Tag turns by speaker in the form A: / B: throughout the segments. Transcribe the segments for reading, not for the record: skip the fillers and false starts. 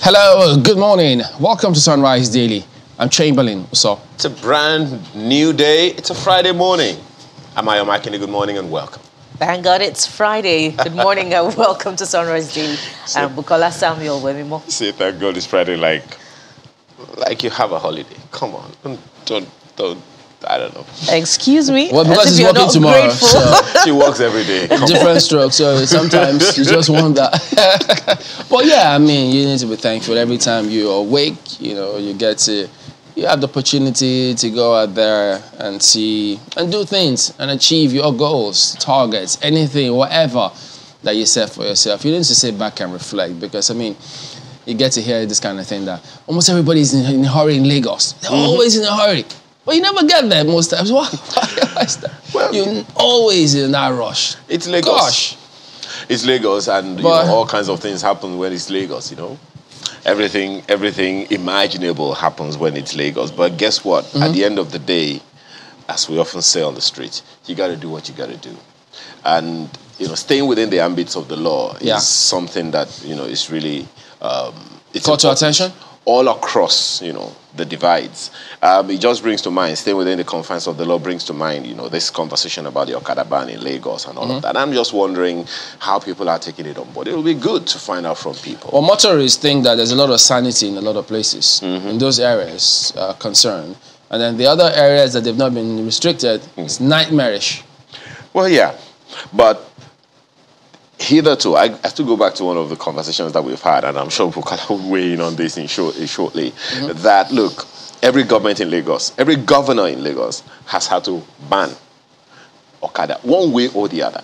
A: Hello, good morning. Welcome to Sunrise Daily. I'm Chamberlain. What's up?
B: It's a brand new day. It's a Friday morning. I'm Ayo Makini. Good morning and welcome.
C: Thank God it's Friday. Good morning and welcome to Sunrise Daily. I'm Bukola Samuel Wemimo.
B: Say thank God it's Friday like you have a holiday. Come on. Don't. I don't know.
C: Excuse me?
A: Well, because he's working tomorrow. So
B: she works every day.
A: Different strokes, so sometimes you just want that. But yeah, I mean, you need to be thankful every time you're awake. You know, you have the opportunity to go out there and see and do things and achieve your goals, targets, anything, whatever that you set for yourself. You need to sit back and reflect because, I mean, you get to hear this kind of thing that almost everybody's in a hurry in Lagos. They're always in a hurry. But you never get there most times. Why is that? Well, you're always in that rush.
B: It's Lagos. Gosh. It's Lagos, and all kinds of things happen when it's Lagos, you know. Everything imaginable happens when it's Lagos. But guess what? At the end of the day, as we often say on the street, you got to do what you got to do. And, you know, staying within the ambits of the law is something that, you know, is really... it's
A: caught your attention?
B: All across, you know, the divides. It just brings to mind, staying within the confines of the law brings to mind, you know, this conversation about the Okada ban in Lagos and all of that. I'm just wondering how people are taking it on board. It will be good to find out from people.
A: Well, motorists think that there's a lot of sanity in a lot of places, in those areas concerned. And then the other areas that they've not been restricted, it's nightmarish.
B: Well, yeah, but hitherto, I have to go back to one of the conversations that we've had, and I'm sure we'll kind of weigh in on this shortly, that, look, every government in Lagos, every governor in Lagos has had to ban Okada, one way or the other.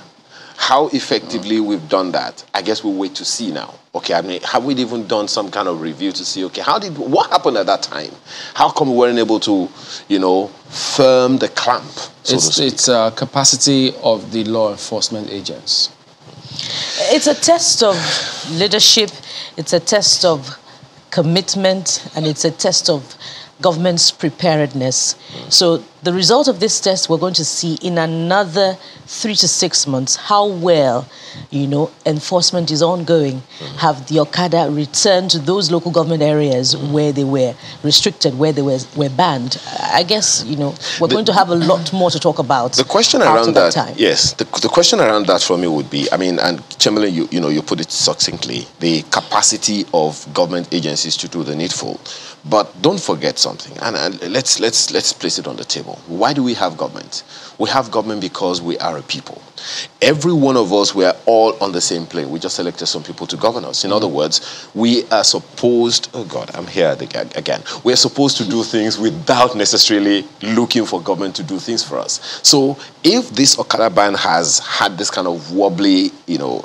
B: How effectively we've done that, I guess we'll wait to see now. Okay, I mean, have we even done some kind of review to see, okay, what happened at that time? How come we weren't able to, you know, firm the clamp, so to speak?
A: It's capacity of the law enforcement agents.
C: It's a test of leadership, it's a test of commitment, and it's a test of government's preparedness. So the result of this test, we're going to see in another 3 to 6 months how well, you know, enforcement is ongoing. Have the Okada returned to those local government areas where they were restricted, where they were banned? I guess, you know, we're going to have a lot more to talk about.
B: The question around that, yes, the question around that for me would be, I mean, and Chamberlain, you put it succinctly, the capacity of government agencies to do the needful. But don't forget something, and let's place it on the table. Why do we have government? We have government because we are a people. Every one of us, we are all on the same plane. We just elected some people to govern us. In other words, we are supposed, oh God, I'm here again. We are supposed to do things without necessarily looking for government to do things for us. So if this Okada ban has had this kind of wobbly, you know,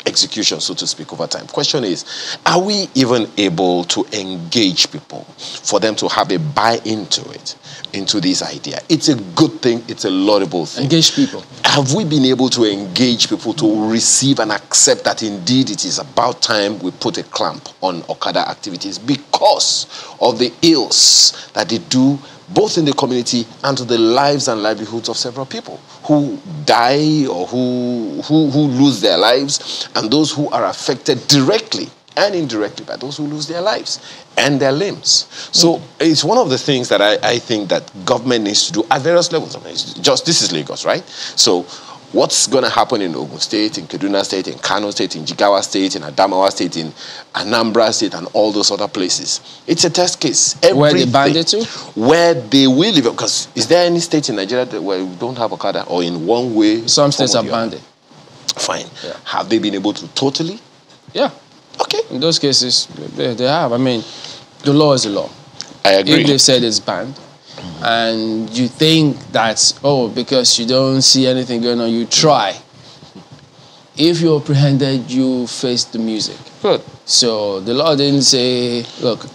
B: execution, so to speak, over time. Question is, are we even able to engage people for them to have a buy into it, into this idea? It's a good thing. It's a laudable thing.
A: Engage people.
B: Have we been able to engage people to receive and accept that indeed it is about time we put a clamp on Okada activities because of the ills that they do both in the community and to the lives and livelihoods of several people who die or who lose their lives, and those who are affected directly and indirectly by those who lose their lives and their limbs. So it's one of the things that I think that government needs to do at various levels. I mean, this is Lagos, right? So what's going to happen in Ogun State, in Kaduna State, in Kano State, in Jigawa State, in Adamawa State, in Anambra State, and all those other places? It's a test case.
A: Where they banned it to?
B: Where they will live. Because is there any state in Nigeria where we don't have Okada, or in one way?
A: Some states are banned it.
B: Fine. Yeah. Have they been able to totally?
A: Yeah.
B: Okay.
A: In those cases, they have. I mean, the law is the law.
B: I agree.
A: If they said it's banned, and you think that, oh, because you don't see anything going on, you try. If you're apprehended, you face the music.
B: Good.
A: So the law didn't say, look,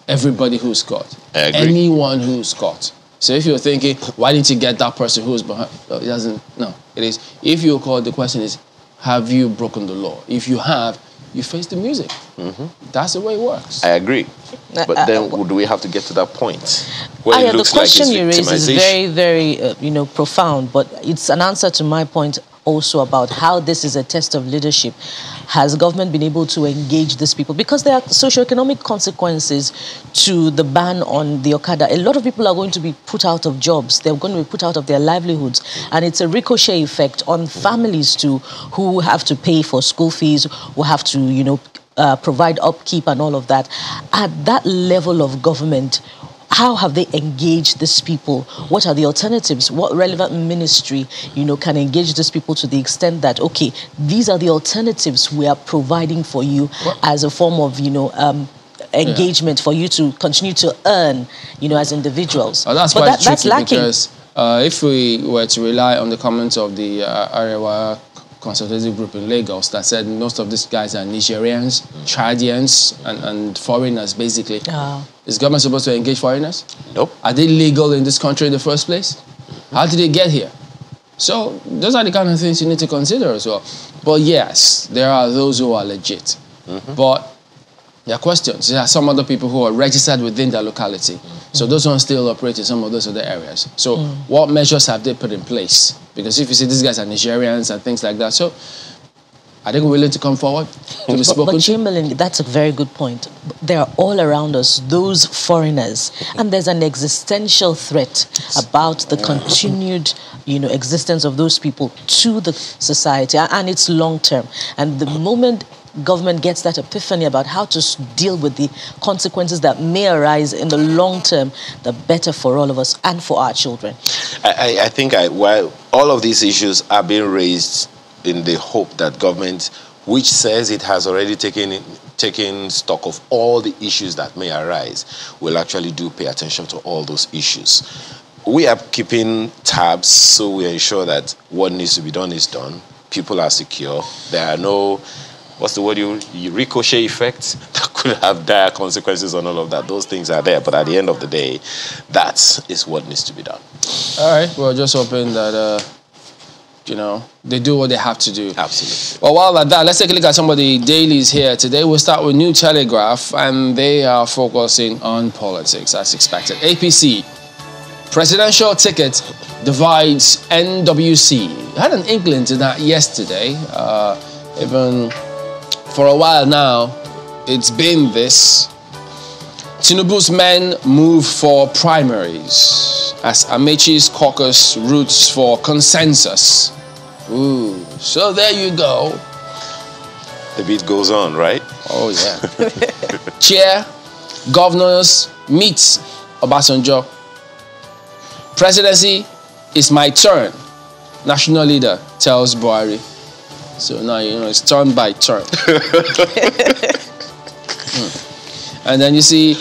A: everybody who's caught.
B: I agree.
A: Anyone who's caught. So if you're thinking, why didn't you get that person who's behind? No, it doesn't. No, it is. If you're caught, the question is, have you broken the law? If you have, you face the music. That's the way it works.
B: I agree. But then do we have to get to that point where it looks
C: the question
B: like
C: you raise is very, very, profound, but it's an answer to my point also about how this is a test of leadership. has government been able to engage these people? Because there are socioeconomic consequences to the ban on the Okada. A lot of people are going to be put out of jobs. They're going to be put out of their livelihoods. And it's a ricochet effect on families too, who have to pay for school fees, who have to, you know, provide upkeep and all of that. At that level of government, how have they engaged these people? What are the alternatives? What relevant ministry, you know, can engage these people to the extent that, okay, these are the alternatives we are providing for you as a form of, you know, engagement for you to continue to earn, you know, as individuals.
A: That's quite tricky because if we were to rely on the comments of the Arewa consultative group in Lagos that said most of these guys are Nigerians, Chadians, and foreigners, basically. Is government supposed to engage foreigners?
B: Nope.
A: Are they legal in this country in the first place? How did they get here? So those are the kind of things you need to consider as well. But yes, there are those who are legit. But there are questions. There are some other people who are registered within their locality. So those ones still operate in some of those other areas. So what measures have they put in place? Because if you see these guys are Nigerians and things like that, so are they willing to come forward to be spoken
C: but Chamberlain, that's a very good point. They are all around us, those foreigners. And there's an existential threat about the continued, you know, existence of those people to the society. And it's long term. And the moment government gets that epiphany about how to deal with the consequences that may arise in the long term, the better for all of us and for our children.
B: I think while all of these issues are being raised in the hope that government, which says it has already taken stock of all the issues that may arise, will actually pay attention to all those issues. We are keeping tabs so we ensure that what needs to be done is done. People are secure. There are no, what's the word, you ricochet effects that could have dire consequences on all of that. Those things are there, but at the end of the day, that is what needs to be done.
A: All right, well, just hoping that, you know, they do what they have to do.
B: Absolutely.
A: Well, while at that, let's take a look at some of the dailies here today. We'll start with New Telegraph, and they are focusing on politics, as expected. APC, presidential ticket divides NWC. I had an inkling to that yesterday. Even for a while now, it's been this. Tinubu's men move for primaries as Amechi's caucus roots for consensus. Ooh, so there you go.
B: The beat goes on, right?
A: Oh, yeah. Chair, governors meet Obasanjo. Presidency is my turn. National leader tells Buhari. So now, you know, it's turn by turn. And then you see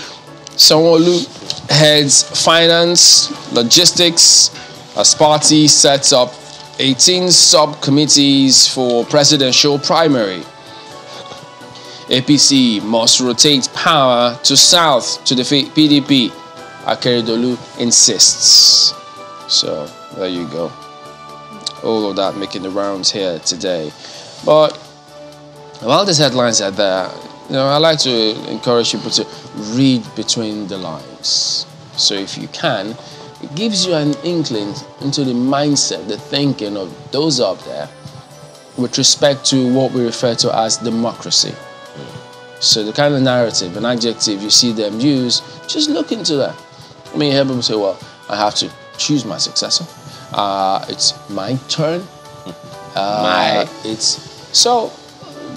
A: Sanwo-Olu heads finance, logistics, as party sets up 18 subcommittees for presidential primary. APC must rotate power to south to defeat PDP. Akeredolu insists. So there you go. All of that making the rounds here today. But while these headlines are there, you know, I like to encourage people to read between the lines. So if you can, it gives you an inkling into the mindset, the thinking of those up there with respect to what we refer to as democracy. So the kind of narrative and adjective you see them use, just look into that. I mean, you hear people say, well, I have to choose my successor. It's my turn. So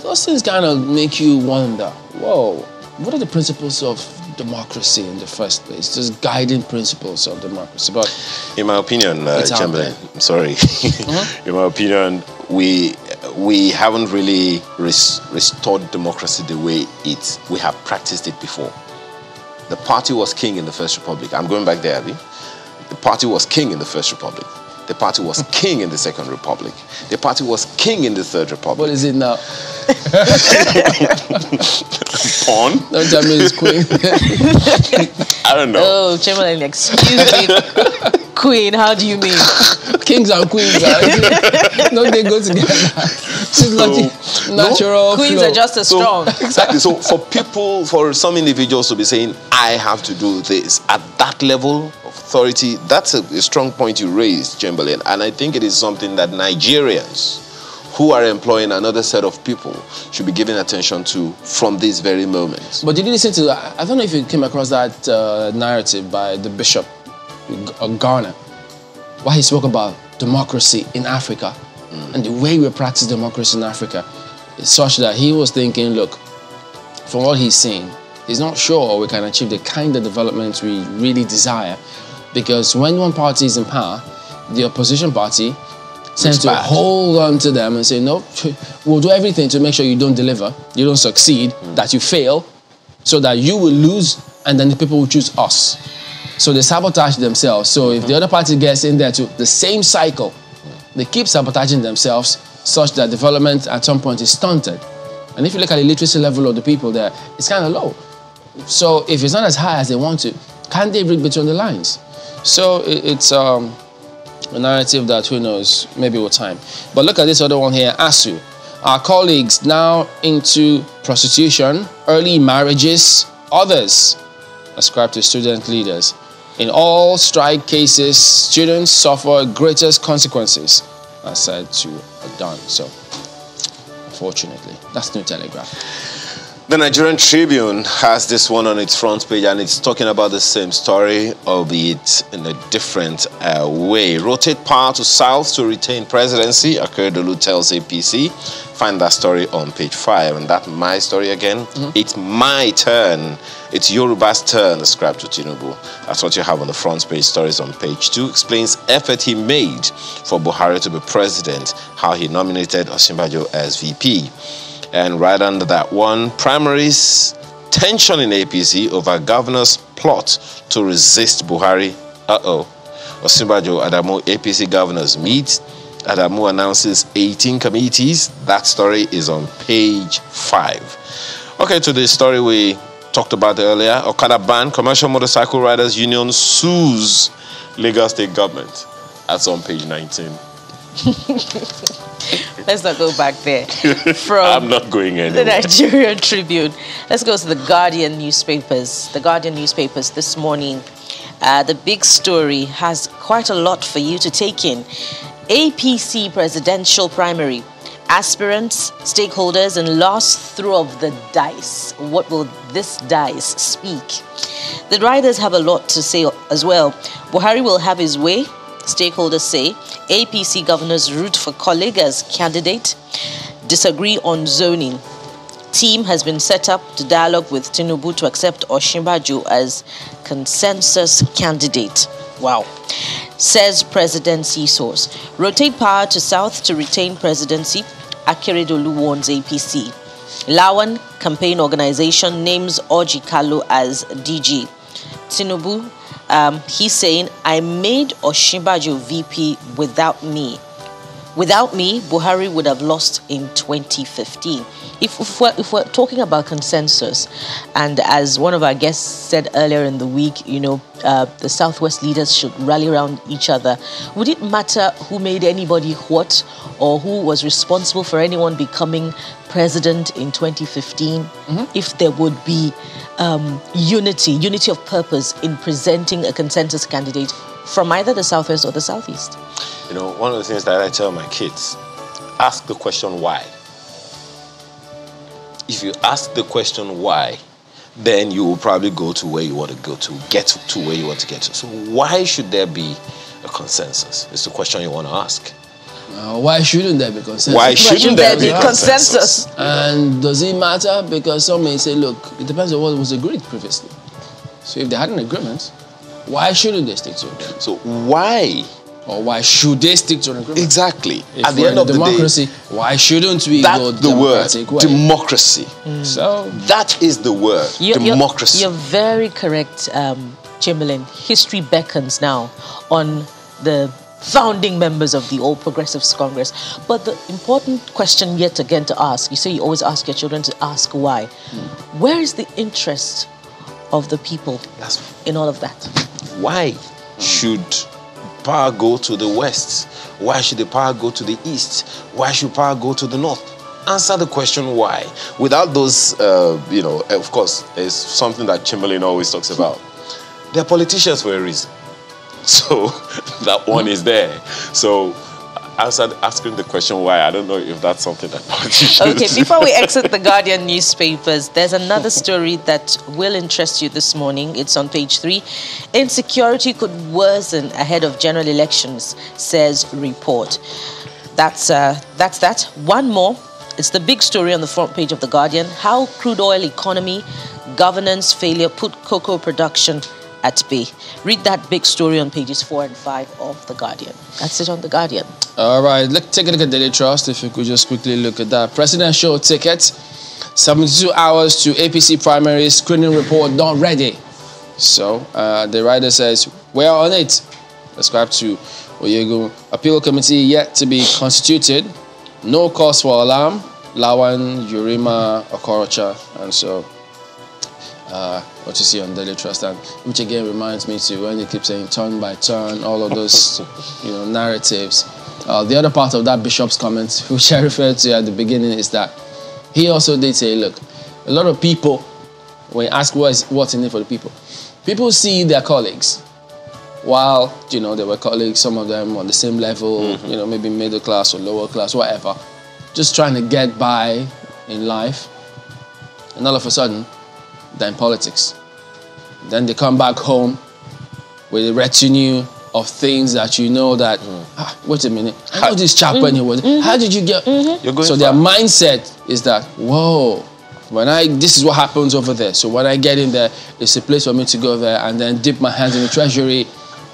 A: those things kind of make you wonder, whoa, what are the principles of democracy in the first place? Just guiding principles of democracy. But
B: in my opinion, Chamberlain, I'm sorry. In my opinion, we haven't really restored democracy the way we have practiced it before. The party was king in the First Republic. I'm going back there, Abby. The party was king in the First Republic. The party was king in the Second Republic. The party was king in the Third Republic.
A: What is it now?
B: Pawn?
A: Don't tell me it's queen.
B: I don't know.
C: Oh, Chamberlain, excuse me. Queen, how do you mean?
A: Kings and queens, don't they go together? It's like natural
C: queens
A: flow.
C: are just as strong.
B: Exactly. So for some individuals to be saying, I have to do this at that level of authority, that's a strong point you raised, Chamberlain. And I think it is something that Nigerians who are employing another set of people should be given attention to from this very moment.
A: But did you listen to, I don't know if you came across that narrative by the Bishop of Ghana, why he spoke about democracy in Africa and the way we practice democracy in Africa is such that he was thinking, look, from what he's seeing, he's not sure we can achieve the kind of development we really desire, because when one party is in power, the opposition party tends to hold on to them and say, no, we'll do everything to make sure you don't deliver, you don't succeed, that you fail, so that you will lose, and then the people will choose us. So they sabotage themselves. So if the other party gets in there to the same cycle, they keep sabotaging themselves such that development at some point is stunted. And if you look at the literacy level of the people there, it's kind of low. So if it's not as high as they want to, can they read between the lines? So it's a narrative that, who knows, maybe with time. But look at this other one here, ASU. Our colleagues now into prostitution, early marriages, others ascribe to student leaders. In all strike cases, students suffer greatest consequences, as said to are done. So, unfortunately, that's New Telegraph.
B: The Nigerian Tribune has this one on its front page, and it's talking about the same story, albeit in a different way. Rotate power to South to retain presidency, Akeredolu tells APC. Find that story on page 5. And that my story again, it's my turn. It's Yoruba's turn, ascribed to Tinubu. That's what you have on the front page. Stories on page 2 explains effort he made for Buhari to be president, how he nominated Osinbajo as VP. And right under that one, primaries, tension in APC over governor's plot to resist Buhari. Osinbajo, Adamu, APC governors meet. Adamu announces 18 committees. That story is on page 5. Okay, to the story we talked about earlier. Okada ban, Commercial Motorcycle Riders Union sues Lagos State government. That's on page 19.
C: Let's not go back there.
B: I'm not going anywhere.
C: The Nigerian Tribune. Let's go to the Guardian newspapers. The Guardian newspapers this morning. The big story has quite a lot for you to take in. APC presidential primary. Aspirants, stakeholders, and last throw of the dice. What will this dice speak? The riders have a lot to say as well. Buhari will have his way, stakeholders say. APC governors root for colleague as candidate. Disagree on zoning. Team has been set up to dialogue with Tinubu to accept Osinbajo as consensus candidate. Wow. Says presidency source. Rotate power to South to retain presidency. Akeredolu warns APC. Lawan campaign organization names Orji Kalu as DG. Tinubu, he's saying, I made Osinbajo VP without me. Without me, Buhari would have lost in 2015. If we're talking about consensus, and as one of our guests said earlier in the week, you know, the Southwest leaders should rally around each other. Would it matter who made anybody what, or who was responsible for anyone becoming president in 2015, if there would be unity of purpose in presenting a consensus candidate from either the Southwest or the Southeast?
B: You know, one of the things that I tell my kids, ask the question why. If you ask the question why, then you will probably go to where you want to go to, get to where you want to get to. So why should there be a consensus? It's the question you want to ask.
A: Why shouldn't there be consensus?
B: Why shouldn't there be consensus?
A: And does it matter? Because some may say, look, it depends on what was agreed previously. So if they had an agreement, why shouldn't they stick to it?
B: So why?
A: Or why should they stick to an agreement?
B: Exactly.
A: If
B: at the end of
A: democracy,
B: the day,
A: why shouldn't we go
B: the word
A: way?
B: democracy.
A: So
B: that is the word democracy.
C: You're very correct, Chamberlain. History beckons now on the founding members of the All Progressives Congress. But the important question yet again to ask, you say you always ask your children to ask why. Where is the interest of the people in all of that?
B: Why should power go to the west? Why should the power go to the east? Why should power go to the north? Answer the question why. Without those, you know, of course, there's something that Chamberlain always talks about. They're politicians for a reason. So that one is there. So answered asking the question why. I don't know if that's something that politicians
C: Okay, before we exit the Guardian newspapers, there's another story that will interest you this morning. It's on page 3. Insecurity could worsen ahead of general elections, says report. That's that. One more. It's the big story on the front page of the Guardian. How crude oil economy governance failure put cocoa production at bay. Read that big story on pages 4 and 5 of the Guardian. That's it on the Guardian.
A: All right, let's take a look at Daily Trust. If you could just quickly look at that. Presidential ticket, 72 hours to APC primary screening report not ready. So the writer says, we're on it. Ascribed to Oyego. Appeal committee yet to be constituted. No cause for alarm. Lawan, Yurima, Okorocha, and so what you see on Daily Trust, and which again reminds me to when you keep saying turn by turn, all of those narratives. The other part of that Bishop's comment, which I referred to at the beginning, is that he also did say, look, a lot of people, when you ask what's in it for the people see their colleagues, while they were colleagues, some of them on the same level, maybe middle class or lower class, whatever, just trying to get by in life, and all of a sudden they're in politics. Then they come back home with a retinue of things that wait a minute, I know this chap anyway. How did you get? So their mindset is that, whoa, this is what happens over there. So when I get in there, it's a place for me to go there and then dip my hands in the treasury,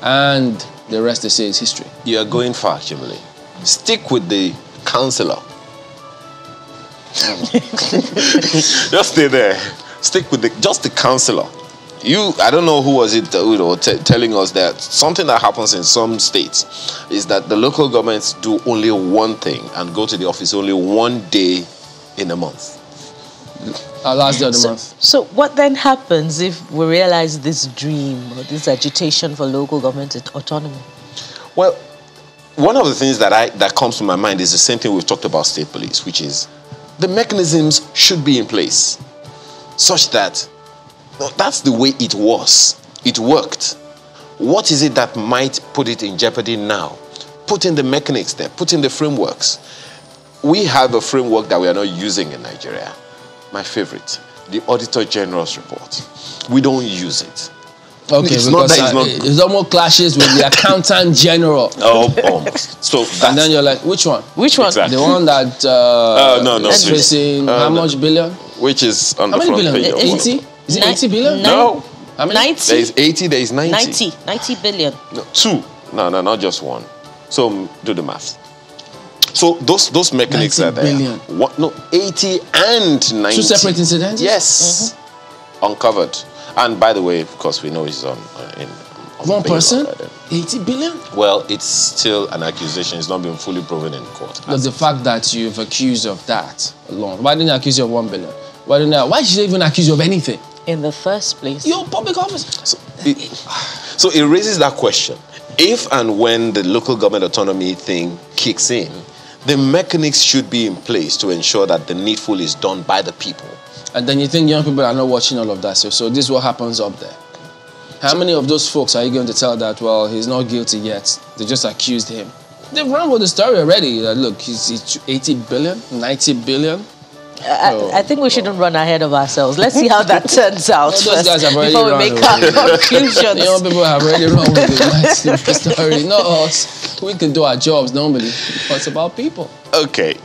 A: and the rest they say is history.
B: You are going far, Chimele. Stick with the councillor. Just stay there. Stick with just the councillor. I don't know who was it telling us that something that happens in some states is that the local governments do only one thing and go to the office only one day in a month.
A: Last day of the month.
C: So what then happens if we realize this dream or this agitation for local government autonomy?
B: Well, one of the things that comes to my mind is the same thing we've talked about state police, which is the mechanisms should be in place such that that's the way it was. It worked. What is it that might put it in jeopardy now? Put in the mechanics there. Put in the frameworks. We have a framework that we are not using in Nigeria. My favorite, the Auditor General's report. We don't use it.
A: Okay, it's because it almost clashes with the Accountant General.
B: Oh, almost. So
A: and then you're like, which one?
C: Which one?
B: Exactly.
A: The one that is facing how much billion?
B: Which is on
A: how
B: the
A: many
B: front
A: billion?
B: page.
A: 80? Is it 80 billion?
B: No.
A: How many?
C: 90.
B: There is 80, there is 90.
C: 90 billion.
B: No, 2. No, not just one. So do the math. So those mechanics are there.
A: 90 billion.
B: What? No, 80 and 90.
A: 2 separate incidents?
B: Yes. Uncovered. And by the way, of course, we know he's on
A: one
B: bail
A: person?
B: already.
A: 80 billion?
B: Well, it's still an accusation. It's not been fully proven in court.
A: But the fact that you've accused of that alone, why didn't you accuse you of 1 billion? Why should they even accuse you of anything?
C: In the first place.
A: You're a public officer.
B: So it raises that question. If and when the local government autonomy thing kicks in, the mechanics should be in place to ensure that the needful is done by the people.
A: And then you think young people are not watching all of that. So this is what happens up there. How many of those folks are you going to tell that, well, he's not guilty yet? They just accused him. They've run with the story already. Look, he's 80 billion, 90 billion.
C: I think we shouldn't run ahead of ourselves. Let's see how that turns out
A: those guys have already
C: before we make our conclusions.
A: Young people have already run with the story. Not us. We can do our jobs normally. But it's about people.
B: Okay.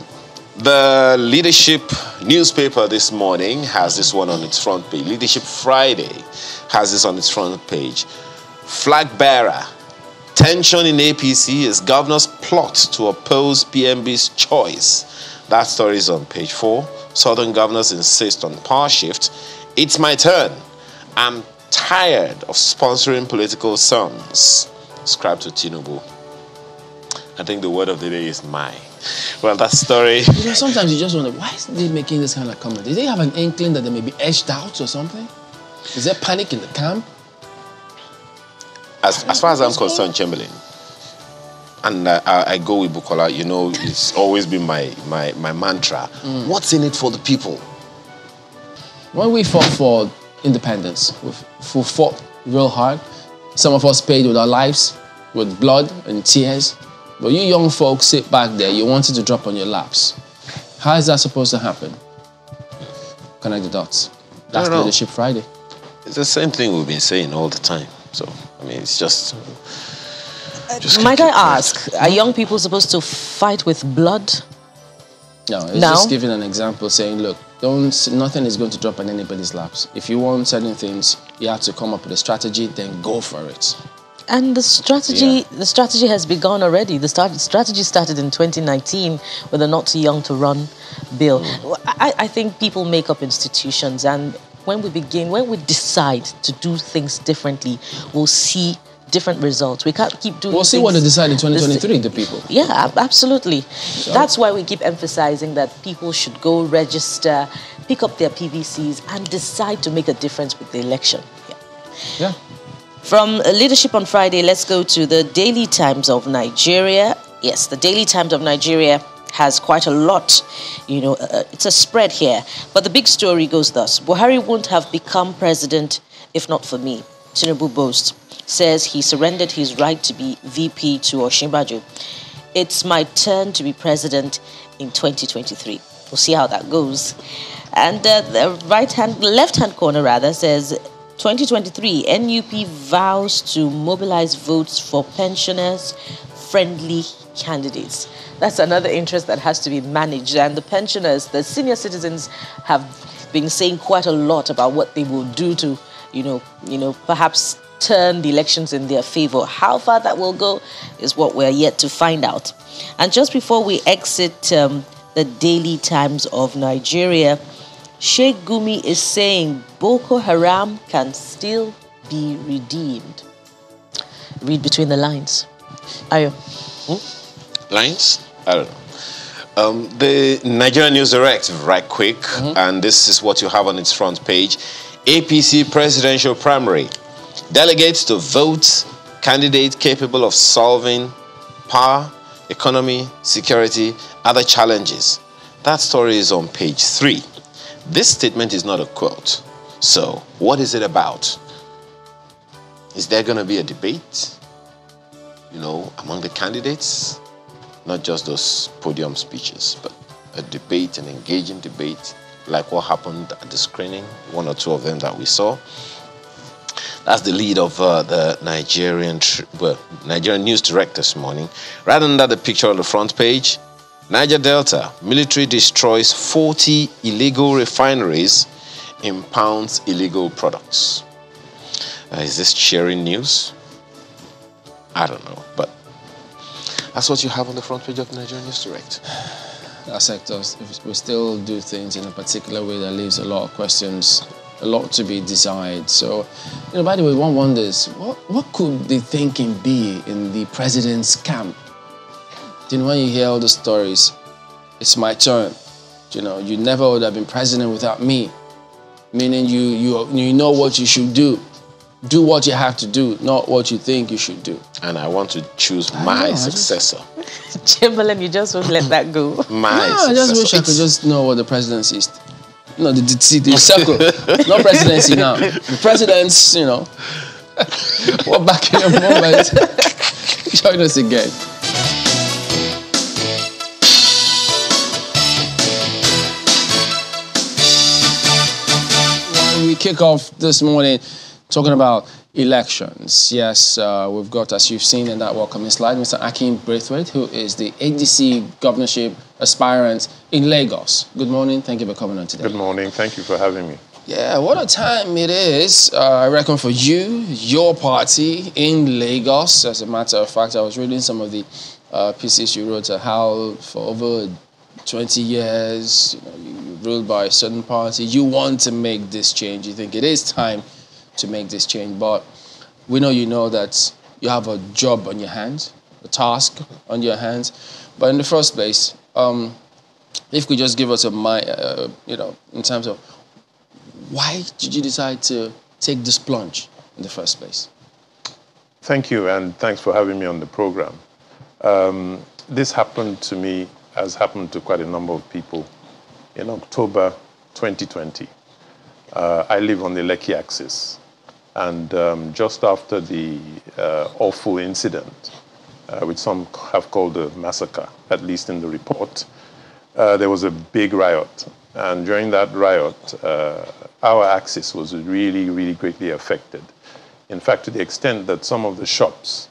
B: The Leadership newspaper this morning has this one on its front page. Leadership Friday has this on its front page. Flag bearer. Tension in APC is governor's plot to oppose PMB's choice. That story is on page 4. Southern governors insist on power shift. It's my turn. I'm tired of sponsoring political sons. Ascribed to Tinubu. I think the word of the day is my. Well, that story.
A: Sometimes you just wonder, why is they making this kind of comment? Did they have an inkling that they may be edged out or something? Is there panic in the camp?
B: As far as I'm concerned, Chamberlain, and I go with Bukola, it's always been my mantra. What's in it for the people?
A: When we fought for independence, we fought real hard. Some of us paid with our lives, with blood and tears. But you young folks sit back there, you want it to drop on your laps. How is that supposed to happen? Connect the dots. That's Leadership Friday.
B: It's the same thing we've been saying all the time. So, I mean, it's just
C: might I ask, are young people supposed to fight with blood?
A: No, it's just giving an example, saying, look, nothing is going to drop on anybody's laps. If you want certain things, you have to come up with a strategy, then go for it.
C: And the strategy has begun already. The strategy started in 2019 with the Not Too Young to Run bill. I think people make up institutions, and when we decide to do things differently, we'll see different results. We can't keep doing.
A: We'll see what they decide in 2023. The people.
C: Yeah, absolutely. So. That's why we keep emphasizing that people should go register, pick up their PVCs, and decide to make a difference with the election.
A: Yeah.
C: From Leadership on Friday, let's go to the Daily Times of Nigeria. Yes, the Daily Times of Nigeria has quite a lot. You know, it's a spread here. But the big story goes thus. Buhari won't have become president if not for me. Tinubu boasts. Says he surrendered his right to be VP to Osinbajo. It's my turn to be president in 2023. We'll see how that goes. And the left-hand corner rather says 2023 NUP vows to mobilize votes for pensioners-friendly candidates. That's another interest that has to be managed. And the pensioners, the senior citizens, have been saying quite a lot about what they will do to, perhaps turn the elections in their favor. How far that will go is what we're yet to find out. And just before we exit the Daily Times of Nigeria, Sheikh Gumi is saying Boko Haram can still be redeemed. Read between the lines. Ayo.
B: Lines? I don't know. The Nigerian News Direct, right quick, and this is what you have on its front page. APC presidential primary. Delegates to vote candidate capable of solving power, economy, security, other challenges. That story is on page 3. This statement is not a quote. So, what is it about? Is there going to be a debate, among the candidates? Not just those podium speeches, but a debate, an engaging debate, like what happened at the screening, one or two of them that we saw. That's the lead of the Nigerian News Direct this morning. Right under the picture on the front page, Niger Delta, military destroys 40 illegal refineries, impounds illegal products. Is this cheering news? I don't know, but that's what you have on the front page of the Nigerian News Direct.
A: Our sectors, we still do things in a particular way that leaves a lot of questions, a lot to be desired. So, by the way, one wonders, what could the thinking be in the president's camp? When you hear all the stories, it's my turn. You never would have been president without me. Meaning you know what you should do. Do what you have to do, not what you think you should do.
B: And I want to choose my successor.
C: Chamberlain, you just won't let that go.
A: I just wish I could just know what the presidency is. No, the circle. Not presidency now. The presidents, what back in a moment. Join us again. We kick off this morning talking about elections. Yes, we've got, as you've seen in that welcoming slide, Mr. Akin Braithwaite, who is the ADC governorship aspirant in Lagos. Good morning. Thank you for coming on today.
D: Good morning. Thank you for having me.
A: Yeah, what a time it is, I reckon, for you, your party in Lagos. As a matter of fact, I was reading some of the pieces you wrote, how for over 20 years, you ruled by a certain party. You want to make this change. You think it is time to make this change. But we know that you have a job on your hands, a task on your hands. But in the first place, if you could just give us in terms of why did you decide to take this plunge in the first place?
D: Thank you, and thanks for having me on the program. This happened to me, as happened to quite a number of people, in October 2020. I live on the Lekki axis, and just after the awful incident which some have called a massacre, at least in the report. There was a big riot. And during that riot, our axis was really, really greatly affected. In fact, to the extent that some of the shops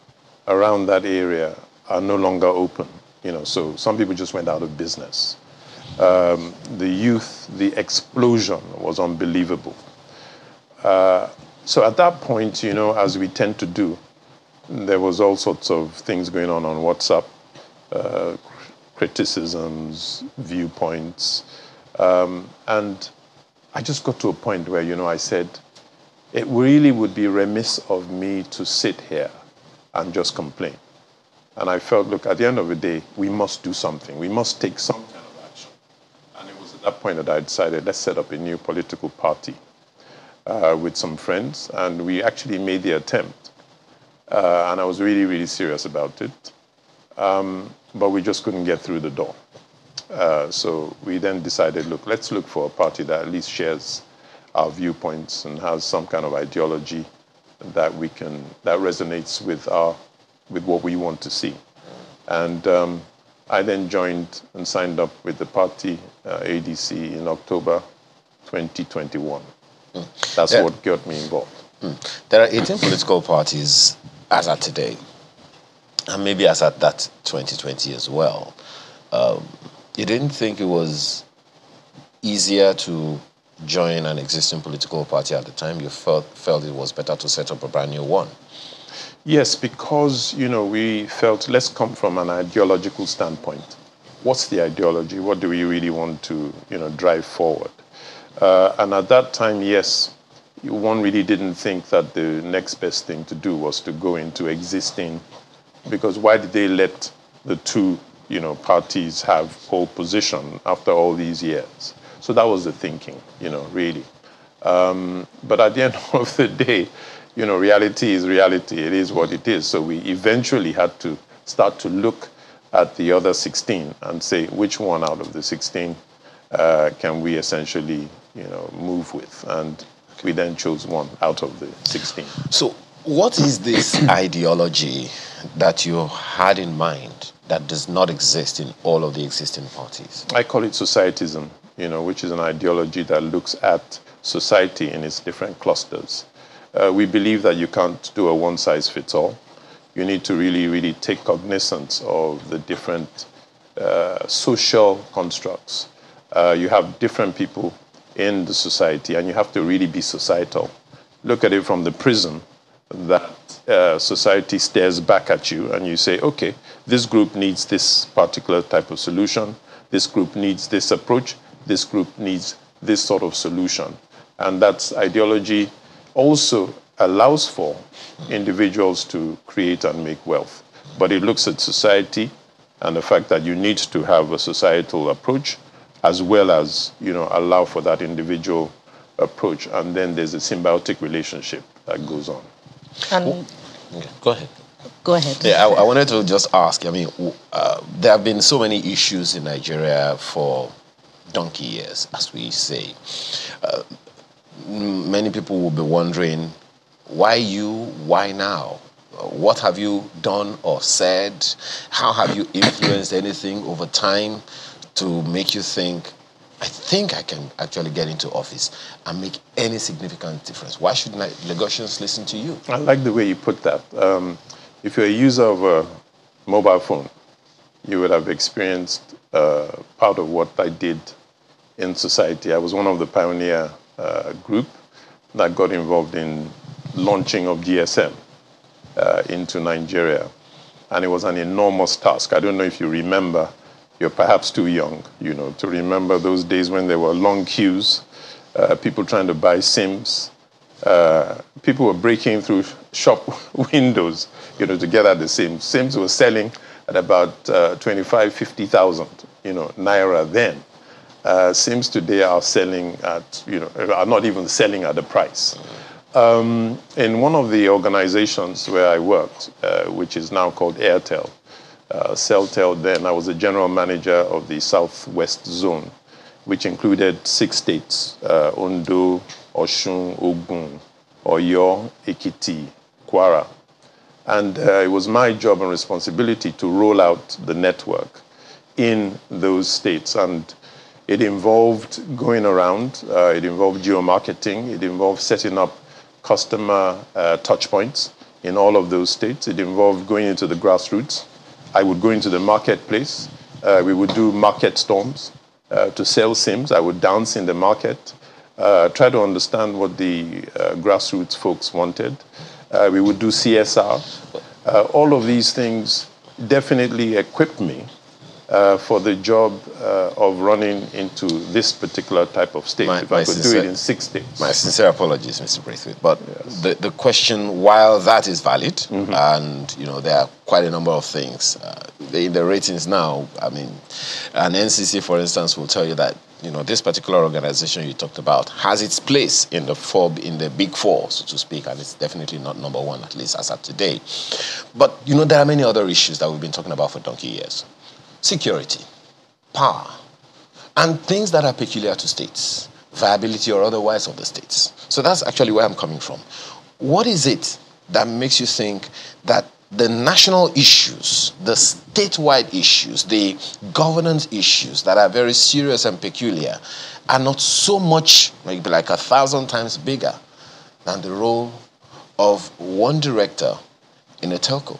D: around that area are no longer open. So some people just went out of business. The youth, the explosion was unbelievable. So at that point, as we tend to do, there was all sorts of things going on WhatsApp, criticisms, viewpoints. And I just got to a point where, I said, it really would be remiss of me to sit here and just complain. And I felt, look, at the end of the day, we must do something. We must take some kind of action. And it was at that point that I decided, let's set up a new political party with some friends. And we actually made the attempt. And I was really, really serious about it. But we just couldn't get through the door. So we then decided, look, let's look for a party that at least shares our viewpoints and has some kind of ideology that resonates with what we want to see. And I then joined and signed up with the party, ADC, in October 2021. That's what got me involved.
B: There are 18 political parties as at today, and maybe as at that 2020 as well. You didn't think it was easier to join an existing political party at the time? You felt it was better to set up a brand new one?
D: Yes, because, we felt, let's come from an ideological standpoint. What's the ideology? What do we really want to, drive forward? And at that time, yes, one really didn't think that the next best thing to do was to go into existing, because why did they let the two, parties have pole position after all these years? So that was the thinking, really. But at the end of the day, reality is reality. It is what it is. So we eventually had to start to look at the other 16 and say which one out of the 16 can we essentially, move with. And we then chose one out of the 16.
B: So what is this ideology that you had in mind that does not exist in all of the existing parties?
D: I call it societism, which is an ideology that looks at society in its different clusters. We believe that you can't do a one-size-fits-all. You need to really, really take cognizance of the different social constructs. You have different people in the society, and you have to really be societal. Look at it from the prism that society stares back at you, and you say, okay, this group needs this particular type of solution. This group needs this approach. This group needs this sort of solution. And that ideology also allows for individuals to create and make wealth. But it looks at society and the fact that you need to have a societal approach as well as, allow for that individual approach. And then there's a symbiotic relationship that goes on.
B: Go ahead.
C: Go ahead.
B: Yeah, I wanted to just ask, there have been so many issues in Nigeria for donkey years, as we say. Many people will be wondering, why you, why now? What have you done or said? How have you influenced anything over time to make you think, I think I can actually get into office and make any significant difference? Why should Lagosians listen to you?
D: I like the way you put that. If you're a user of a mobile phone, you would have experienced part of what I did in society. I was one of the pioneer group that got involved in launching of GSM into Nigeria. And it was an enormous task. I don't know if you remember, you're perhaps too young, to remember those days when there were long queues, people trying to buy SIMs. People were breaking through shop windows, to get at the SIMs. SIMs were selling at about 25,000, 50,000, naira then. SIMs today are selling at, are not even selling at the price. In one of the organizations where I worked, which is now called Airtel, Celtel then, I was the general manager of the Southwest Zone, which included 6 states, Ondo, Osun, Ogun, Oyo, Ekiti, Kwara. And it was my job and responsibility to roll out the network in those states. And it involved going around, it involved geomarketing, it involved setting up customer touch points in all of those states. It involved going into the grassroots. I would go into the marketplace. We would do market storms to sell SIMs. I would dance in the market, try to understand what the grassroots folks wanted. We would do CSR. All of these things definitely equipped me for the job of running into this particular type of state. If I could do it in 6 states.
B: My sincere apologies, Mr. Braithwaite. But yes, the question, while that is valid, and there are quite a number of things in the ratings now. I mean, an NCC, for instance, will tell you that this particular organization you talked about has its place in the big four, so to speak, and it's definitely not number one, at least as of today. But there are many other issues that we've been talking about for donkey years. Security, power, and things that are peculiar to states, viability or otherwise of the states. So that's actually where I'm coming from. What is it that makes you think that the national issues, the statewide issues, the governance issues that are very serious and peculiar are not so much, maybe like 1,000 times bigger than the role of one director in a telco?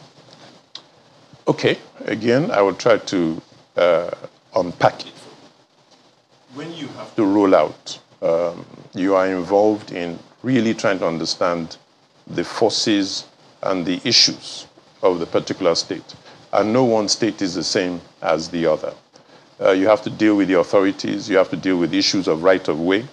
D: Okay, again, I will try to unpack it. When you have to roll out, you are involved in really trying to understand the forces and the issues of the particular state. And no one state is the same as the other. You have to deal with the authorities, you have to deal with issues of right of way,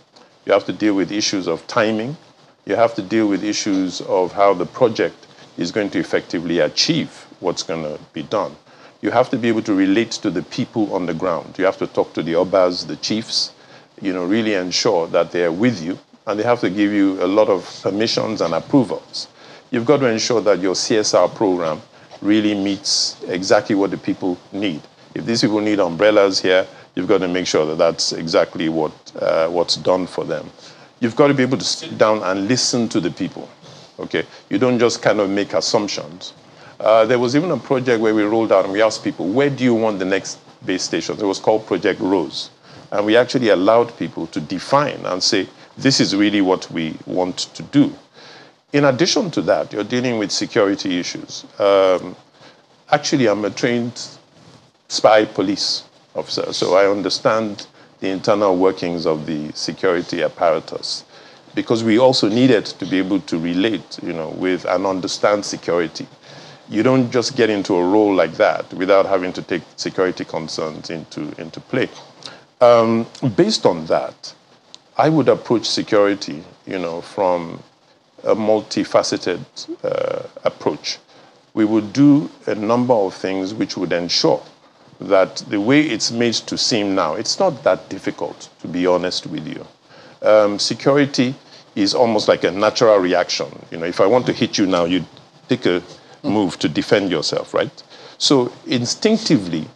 D: you have to deal with issues of timing, you have to deal with issues of how the project is going to effectively achieve what's going to be done. You have to be able to relate to the people on the ground. You have to talk to the obas, the chiefs, really ensure that they're with you, and they have to give you a lot of permissions and approvals. You've got to ensure that your CSR program really meets exactly what the people need. If these people need umbrellas here, you've got to make sure that that's exactly what's done for them. You've got to be able to sit down and listen to the people. Okay, you don't just kind of make assumptions. There was even a project where we rolled out and we asked people, where do you want the next base station? It was called Project Rose. And we actually allowed people to define and say, this is really what we want to do. In addition to that, you're dealing with security issues. Actually, I'm a trained spy police officer, so I understand the internal workings of the security apparatus, because we also needed to be able to relate, with and understand security. You don't just get into a role like that without having to take security concerns into play. Based on that, I would approach security, from a multifaceted approach. We would do a number of things which would ensure that the way it's made to seem now, it's not that difficult, to be honest with you. Security is almost like a natural reaction. If I want to hit you now, you take a move to defend yourself, right? So instinctively,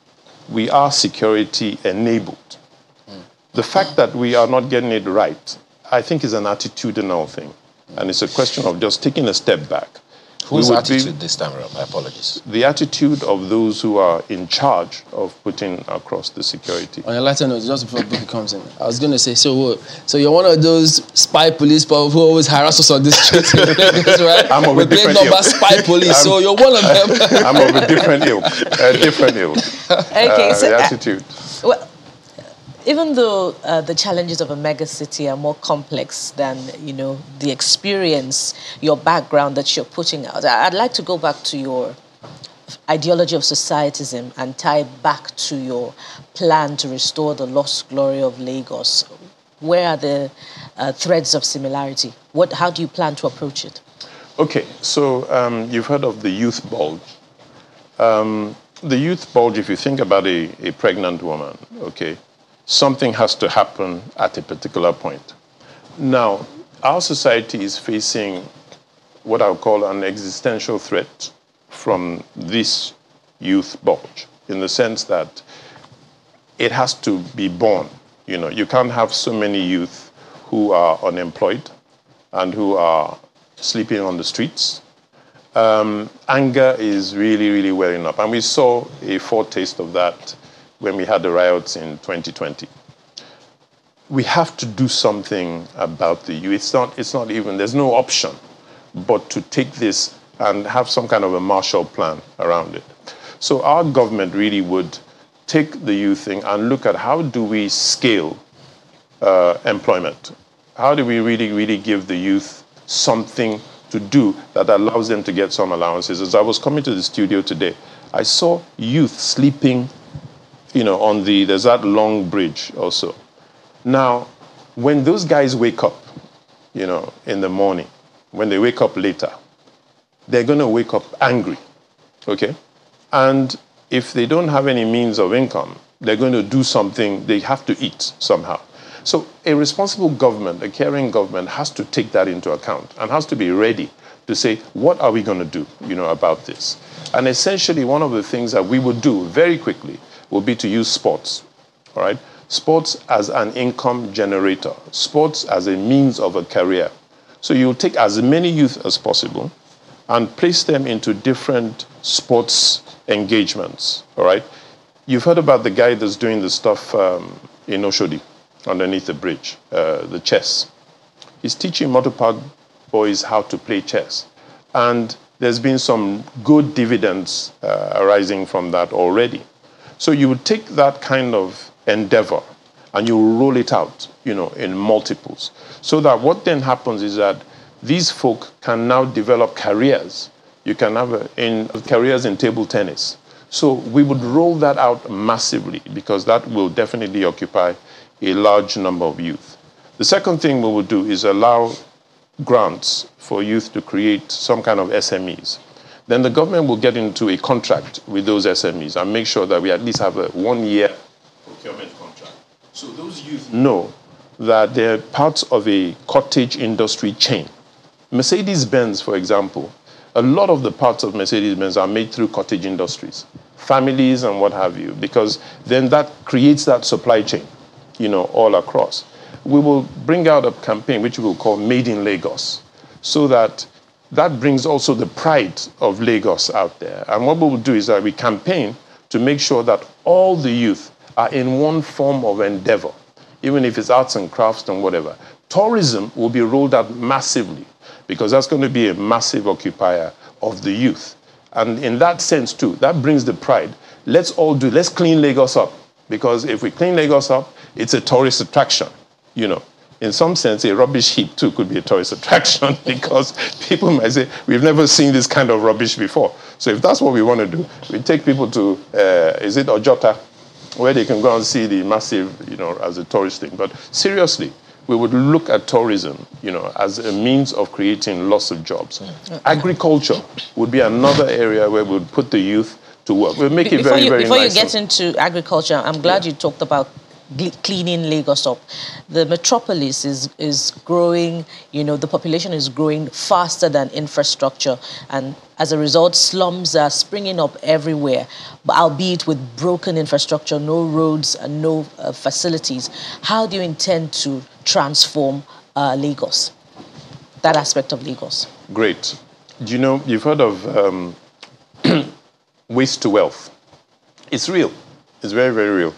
D: we are security enabled. The fact that we are not getting it right, I think, is an attitudinal thing. And it's a question of just taking a step back.
B: Whose attitude this time around? My apologies.
D: The attitude of those who are in charge of putting across the security.
A: On a lighter note, just before Bookie comes in, I was going to say, so you're one of those spy police people who always harass us on the streets, right?
D: I'm of a different
A: ilk. Spy police, so you're one of them.
D: I'm of a different ilk.
C: Okay, so
D: the attitude.
C: Well, even though the challenges of a mega city are more complex than, the experience, your background that you're putting out, I'd like to go back to your ideology of societism and tie it back to your plan to restore the lost glory of Lagos. Where are the threads of similarity? How do you plan to approach it?
D: Okay, so you've heard of the youth bulge. The youth bulge, if you think about a pregnant woman, okay, something has to happen at a particular point. Now, our society is facing what I would call an existential threat from this youth bulge, in the sense that it has to be born. You can't have so many youth who are unemployed and who are sleeping on the streets Anger is really, really welling up. And we saw a foretaste of that when we had the riots in 2020. We have to do something about the youth. It's not even, there's no option but to take this and have some kind of a Marshall Plan around it. So our government really would take the youth thing and look at how do we scale employment? How do we really give the youth something to do that allows them to get some allowances? As I was coming to the studio today, I saw youth sleeping, on there's that long bridge also. Now, when those guys wake up, in the morning, when they wake up later, they're going to wake up angry, okay? And if they don't have any means of income, they're going to do something, they have to eat somehow. So a responsible government, a caring government, has to take that into account and has to be ready to say, what are we going to do, about this? And essentially, one of the things that we would do very quickly will be to use sports, all right? Sports as an income generator, sports as a means of a career. So you take as many youth as possible and place them into different sports engagements, all right? You've heard about the guy that's doing the stuff in Oshodi, underneath the bridge, the chess. He's teaching motorpark boys how to play chess. And there's been some good dividends arising from that already. So you would take that kind of endeavor and you roll it out, in multiples. So that what then happens is that these folk can now develop careers. You can have careers in table tennis. So we would roll that out massively because that will definitely occupy a large number of youth. The second thing we will do is allow grants for youth to create some kind of SMEs. Then the government will get into a contract with those SMEs and make sure that we at least have a 1-year procurement contract. So those youth know that they're parts of a cottage industry chain. Mercedes-Benz, for example, a lot of the parts of Mercedes-Benz are made through cottage industries, families and what have you, because then that creates that supply chain, all across. We will bring out a campaign which we will call Made in Lagos, so that brings also the pride of Lagos out there. And what we will do is that we campaign to make sure that all the youth are in one form of endeavor, even if it's arts and crafts and whatever. Tourism will be rolled out massively because that's going to be a massive occupier of the youth. And in that sense too, that brings the pride. Let's clean Lagos up, because if we clean Lagos up, it's a tourist attraction, In some sense, a rubbish heap too could be a tourist attraction because people might say, we've never seen this kind of rubbish before. So if that's what we want to do, we take people to, is it Ojota, where they can go and see the massive, as a tourist thing. But seriously, we would look at tourism, as a means of creating lots of jobs. Agriculture would be another area where we would put the youth to work. We'll make it very, very nice.
C: Before you get into agriculture, I'm glad you talked about cleaning Lagos up. The metropolis is growing, the population is growing faster than infrastructure, and as a result, slums are springing up everywhere, but albeit with broken infrastructure, no roads and no facilities. How do you intend to transform Lagos, that aspect of Lagos?
D: Great. Do you know, you've heard of waste to wealth. It's real. It's very, very real.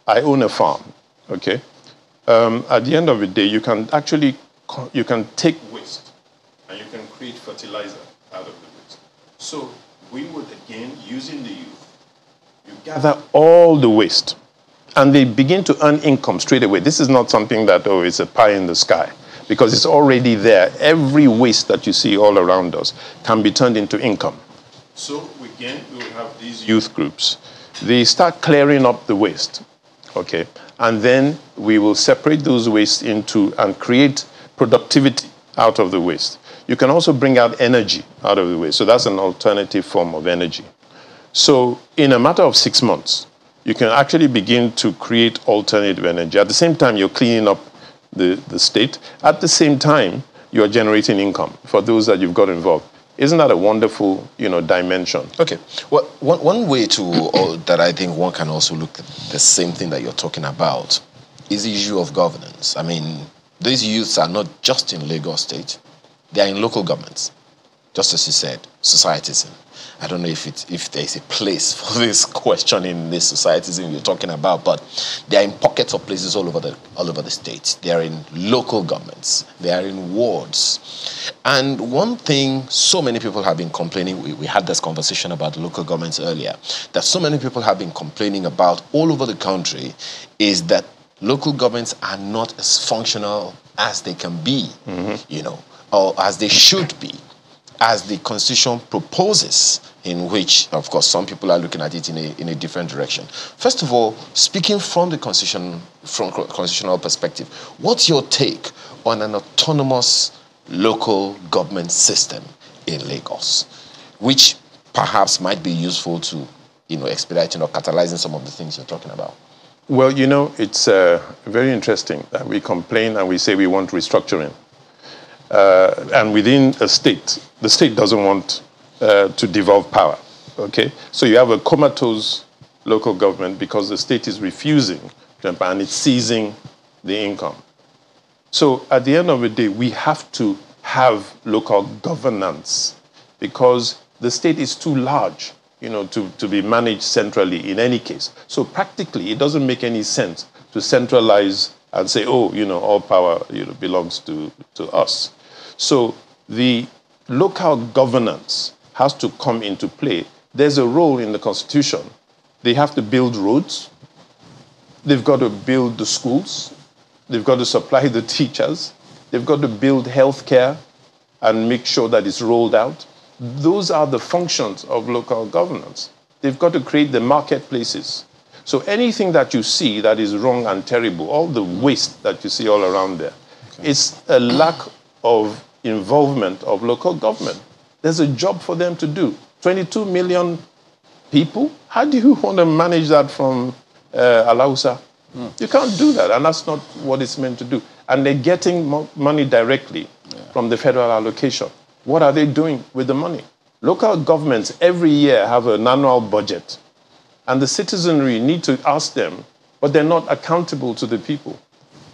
D: I own a farm, okay? At the end of the day, you can take waste and you can create fertilizer out of the waste. So we would, again, using the youth, you gather all the waste and they begin to earn income straight away. This is not something that, it's a pie in the sky, because it's already there. Every waste that you see all around us can be turned into income. So again, we will have these youth groups. They start clearing up the waste. Okay, and then we will separate those wastes into and create productivity out of the waste. You can also bring out energy out of the waste. So that's an alternative form of energy. So in a matter of 6 months, you can actually begin to create alternative energy. At the same time, you're cleaning up the state. At the same time, you're generating income for those that you've got involved. Isn't that a wonderful, dimension?
B: Okay. Well, one way that I think one can also look at the same thing that you're talking about is the issue of governance. I mean, these youths are not just in Lagos State; they are in local governments. just as you said, societism. I don't know if there's a place for this question in this societism you're talking about, but they are in pockets of places all over the state. They are in local governments. They are in wards. And one thing so many people have been complaining, we had this conversation about local governments earlier, that so many people have been complaining about all over the country is that local governments are not as functional as they can be, or as they should be, as the Constitution proposes, in which, of course, some people are looking at it in a different direction. First of all, speaking from the constitutional perspective, what's your take on an autonomous local government system in Lagos, which perhaps might be useful to, expediting or catalyzing some of the things you're talking about?
D: Well, it's very interesting that we complain and we say we want restructuring. And within a state, the state doesn't want to devolve power, okay? So you have a comatose local government because the state is refusing and it's seizing the income. So at the end of the day, we have to have local governance because the state is too large, to be managed centrally in any case. So practically, it doesn't make any sense to centralize and say, all power, belongs to us. So the local governance has to come into play. There's a role in the Constitution. They have to build roads. They've got to build the schools. They've got to supply the teachers. They've got to build healthcare and make sure that it's rolled out. Those are the functions of local governance. They've got to create the marketplaces. So anything that you see that is wrong and terrible, all the waste that you see all around there, it's a lack of involvement of local government. There's a job for them to do. 22 million people? How do you want to manage that from Alausa? You can't do that, and that's not what it's meant to do. And they're getting money directly from the federal allocation. What are they doing with the money? Local governments every year have an annual budget, and the citizenry need to ask them, but they're not accountable to the people.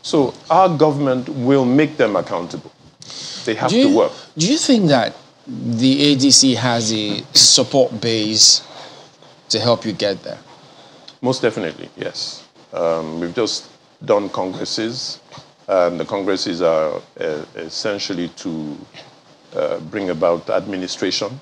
D: So our government will make them accountable. They have to work.
A: Do you think that the ADC has a support base to help you get there?
D: Most definitely, yes. We've just done congresses. The congresses are essentially to bring about administration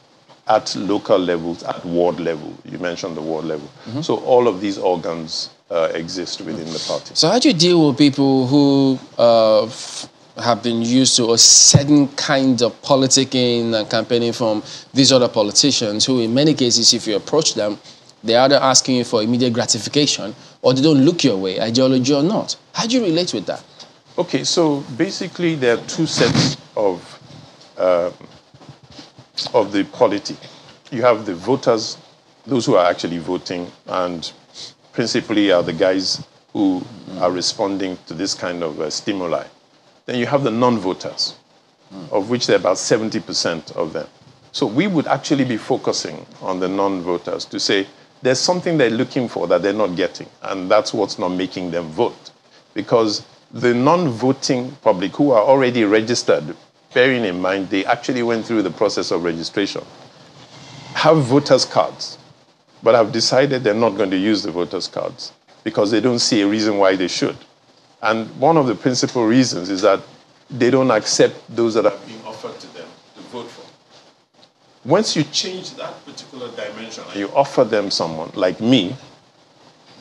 D: at local levels, at ward level. You mentioned the ward level. So all of these organs exist within the party.
A: So how do you deal with people who have been used to a certain kind of politicking and campaigning from these other politicians who, in many cases, if you approach them, they're either asking you for immediate gratification or they don't look your way, ideology or not? How do you relate with that?
D: Okay, so basically there are two sets of the polity. You have the voters, those who are actually voting, and principally are the guys who are responding to this kind of stimuli. Then you have the non-voters, of which there are about 70% of them. So we would actually be focusing on the non-voters to say there's something they're looking for that they're not getting, and that's what's not making them vote. Because the non-voting public who are already registered, bearing in mind they actually went through the process of registration, have voters' cards, but have decided they're not going to use the voters' cards because they don't see a reason why they should. And one of the principal reasons is that they don't accept those that are being offered to them to vote for. Once you change that particular dimension and you offer them someone like me,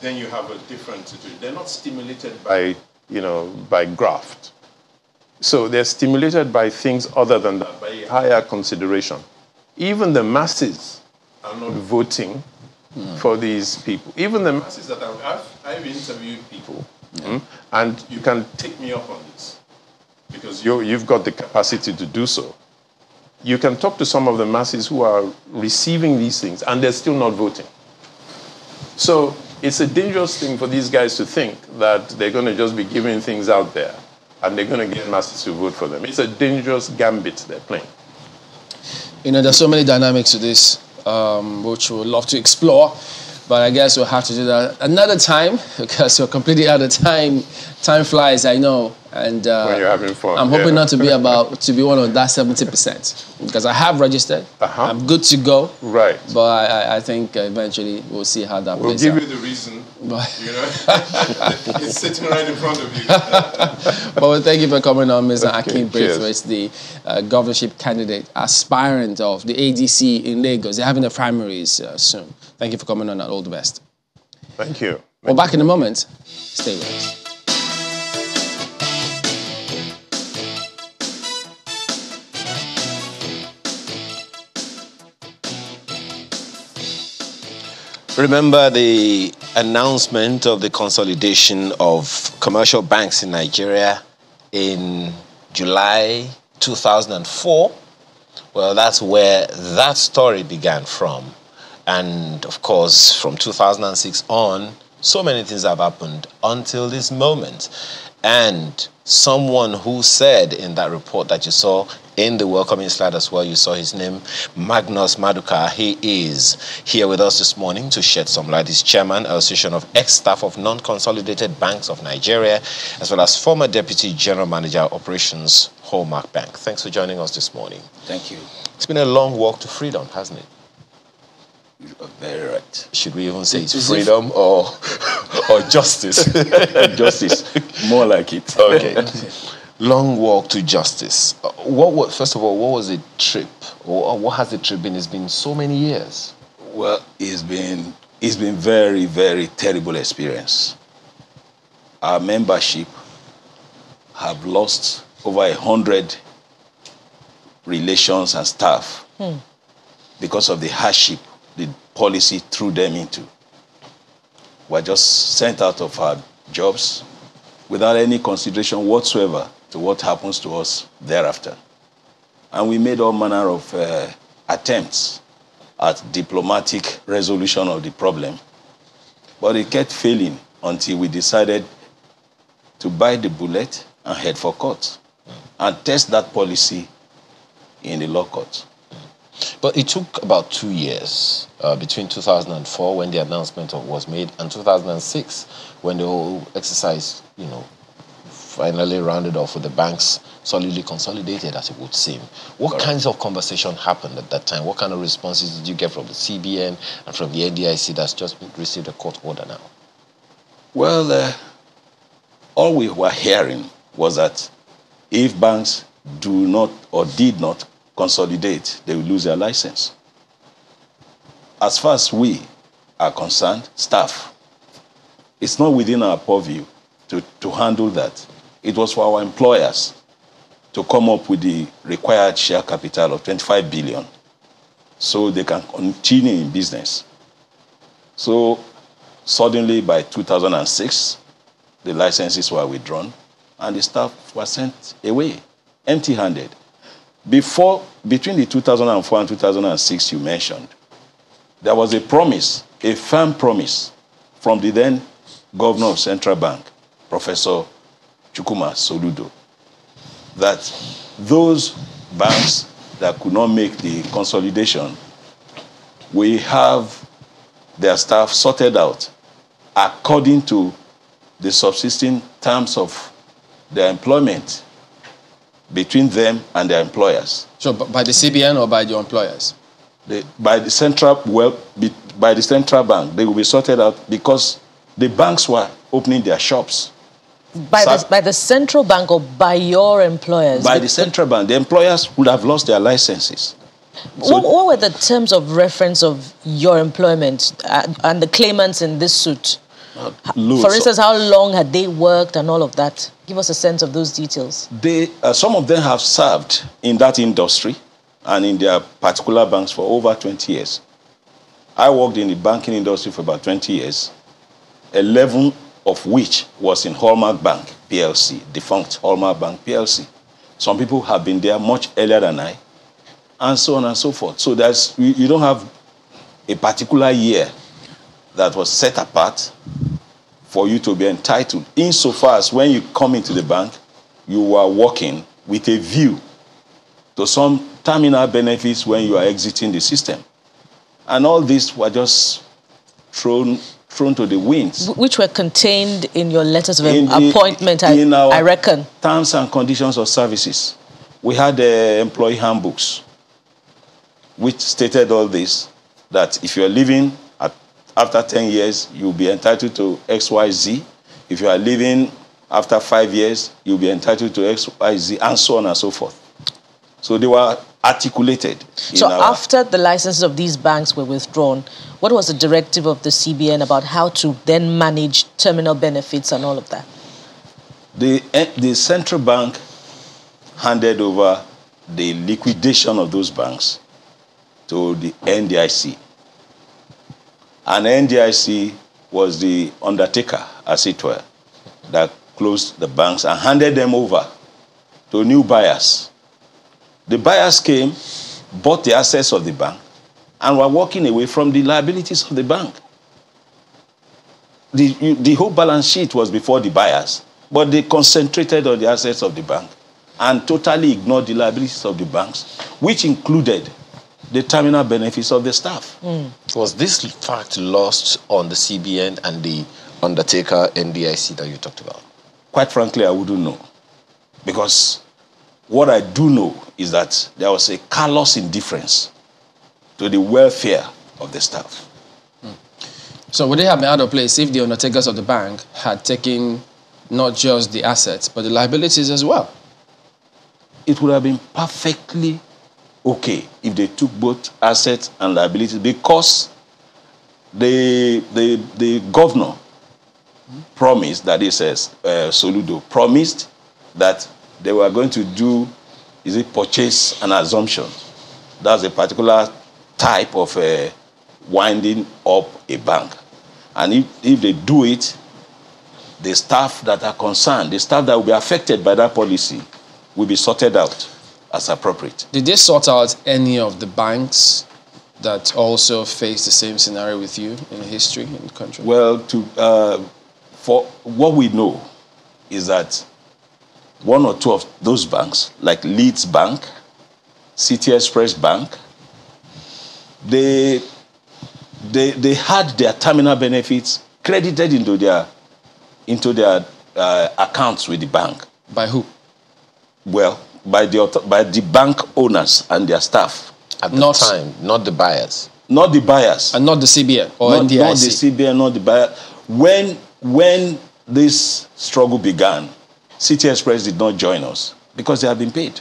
D: then you have a different situation. They're not stimulated by, by graft. So they're stimulated by things other than that, by a higher consideration. Even the masses are not voting for these people. Even the masses that I've interviewed people, and you can take me up on this because you've got the capacity to do so. You can talk to some of the masses who are receiving these things and they're still not voting. So it's a dangerous thing for these guys to think that they're going to just be giving things out there and they're going to get masses to vote for them. It's a dangerous gambit they're playing.
A: There's so many dynamics to this, which we would love to explore. But I guess we'll have to do that another time because we're completely out of time. Time flies, I know. And
D: when you're having fun.
A: I'm hoping not to be one of that 70%, because I have registered. I'm good to go.
D: Right.
A: But I think eventually we'll see how that plays out.
D: We'll give you the reason. It's sitting right in front of you.
A: But thank you for coming on, Mr. Akin Braithwaite, the governorship candidate, aspirant of the ADC in Lagos. They're having the primaries soon. Thank you for coming on, and all the best.
D: Thank you.
A: Well, back in a moment. Stay with us.
B: Remember the announcement of the consolidation of commercial banks in Nigeria in July 2004? Well, that's where that story began from. And of course, from 2006 on, so many things have happened until this moment. And someone who said in that report that you saw in the welcoming slide as well, you saw his name, Magnus Maduka. He is here with us this morning to shed some light. He's chairman, Association of Ex-Staff of Non-Consolidated Banks of Nigeria, as well as former Deputy General Manager, Operations, Hallmark Bank. Thanks for joining us this morning.
E: Thank you.
B: It's been a long walk to freedom, hasn't it?
E: You are very right.
B: Should we even say it's freedom or justice?
E: Justice, more like it.
B: Okay. Long walk to justice. First of all, what was the trip? Or what has the trip been? It's been so many years.
E: Well, it's been very, very terrible experience. Our membership have lost over 100 relations and staff because of the hardship the policy threw them into. We're just sent out of our jobs without any consideration whatsoever to what happens to us thereafter. And we made all manner of attempts at diplomatic resolution of the problem, but it kept failing until we decided to bite the bullet and head for court and test that policy in the law court.
B: But it took about 2 years between 2004, when the announcement was made, and 2006, when the whole exercise, finally rounded off with the banks solidly consolidated, as it would seem. What kinds of conversation happened at that time? What kind of responses did you get from the CBN and from the NDIC that's just received a court order now?
E: Well, all we were hearing was that if banks do not or did not consolidate, they will lose their license. As far as we are concerned, staff, it's not within our purview to handle that. It was for our employers to come up with the required share capital of 25 billion so they can continue in business. So suddenly by 2006, the licenses were withdrawn and the staff were sent away, empty-handed. Between the 2004 and 2006 you mentioned, there was a promise, a firm promise from the then governor of Central Bank, Professor Chukwuma Soludo, that those banks that could not make the consolidation will have their staff sorted out according to the subsisting terms of their employment between them and their employers.
A: So by the CBN or by your employers?
E: By the central bank, they will be sorted out because the banks were opening their shops.
C: By the central bank or by your employers?
E: By the central bank. The employers would have lost their licenses.
C: So what were the terms of reference of your employment and the claimants in this suit? For instance, how long had they worked and all of that? Give us a sense of those details.
E: Some of them have served in that industry and in their particular banks for over 20 years. I worked in the banking industry for about 20 years, 11 of which was in Hallmark Bank PLC, defunct Hallmark Bank PLC. Some people have been there much earlier than I, and so on and so forth. So you don't have a particular year that was set apart for you to be entitled. Insofar as when you come into the bank, you are working with a view to some terminal benefits when you are exiting the system. And all these were just thrown thrown to the winds.
C: Which were contained in your letters of appointment, I reckon.
E: Terms and conditions of services. We had employee handbooks, which stated all this, that if you are leaving after 10 years, you'll be entitled to XYZ. If you are leaving after 5 years, you'll be entitled to XYZ, and so on and so forth. So they were articulated.
C: So after the licenses of these banks were withdrawn, what was the directive of the CBN about how to then manage terminal benefits and all of that?
E: The central bank handed over the liquidation of those banks to the NDIC. And NDIC was the undertaker, as it were, that closed the banks and handed them over to new buyers. The buyers came, bought the assets of the bank, and were walking away from the liabilities of the bank. The whole balance sheet was before the buyers, but they concentrated on the assets of the bank and totally ignored the liabilities of the banks, which included the terminal benefits of the staff.
B: Was this fact lost on the CBN and the undertaker NDIC that you talked about?
E: Quite frankly, I wouldn't know. Because what I do know is that there was a callous indifference to the welfare of the staff.
A: So would it have been out of place if the undertakers of the bank had taken not just the assets, but the liabilities as well?
E: It would have been perfectly okay if they took both assets and liabilities, because the governor promised, that is Soludo, promised that they were going to do, purchase and assumption. That's a particular type of winding up a bank. And if they do it, the staff that are concerned, the staff that will be affected by that policy, will be sorted out as appropriate.
A: Did they sort out any of the banks that also faced the same scenario with you in history in the country?
E: Well, for what we know is that one or two of those banks, like Leeds Bank, City Express Bank, they had their terminal benefits credited into their accounts with the bank.
A: By who?
E: Well, by the bank owners and their staff.
B: At the time, not the buyers.
E: Not the buyers.
A: And not the CBN or NDIC.
E: Not the CBN, not the buyer. When this struggle began, City Express did not join us because they had been paid.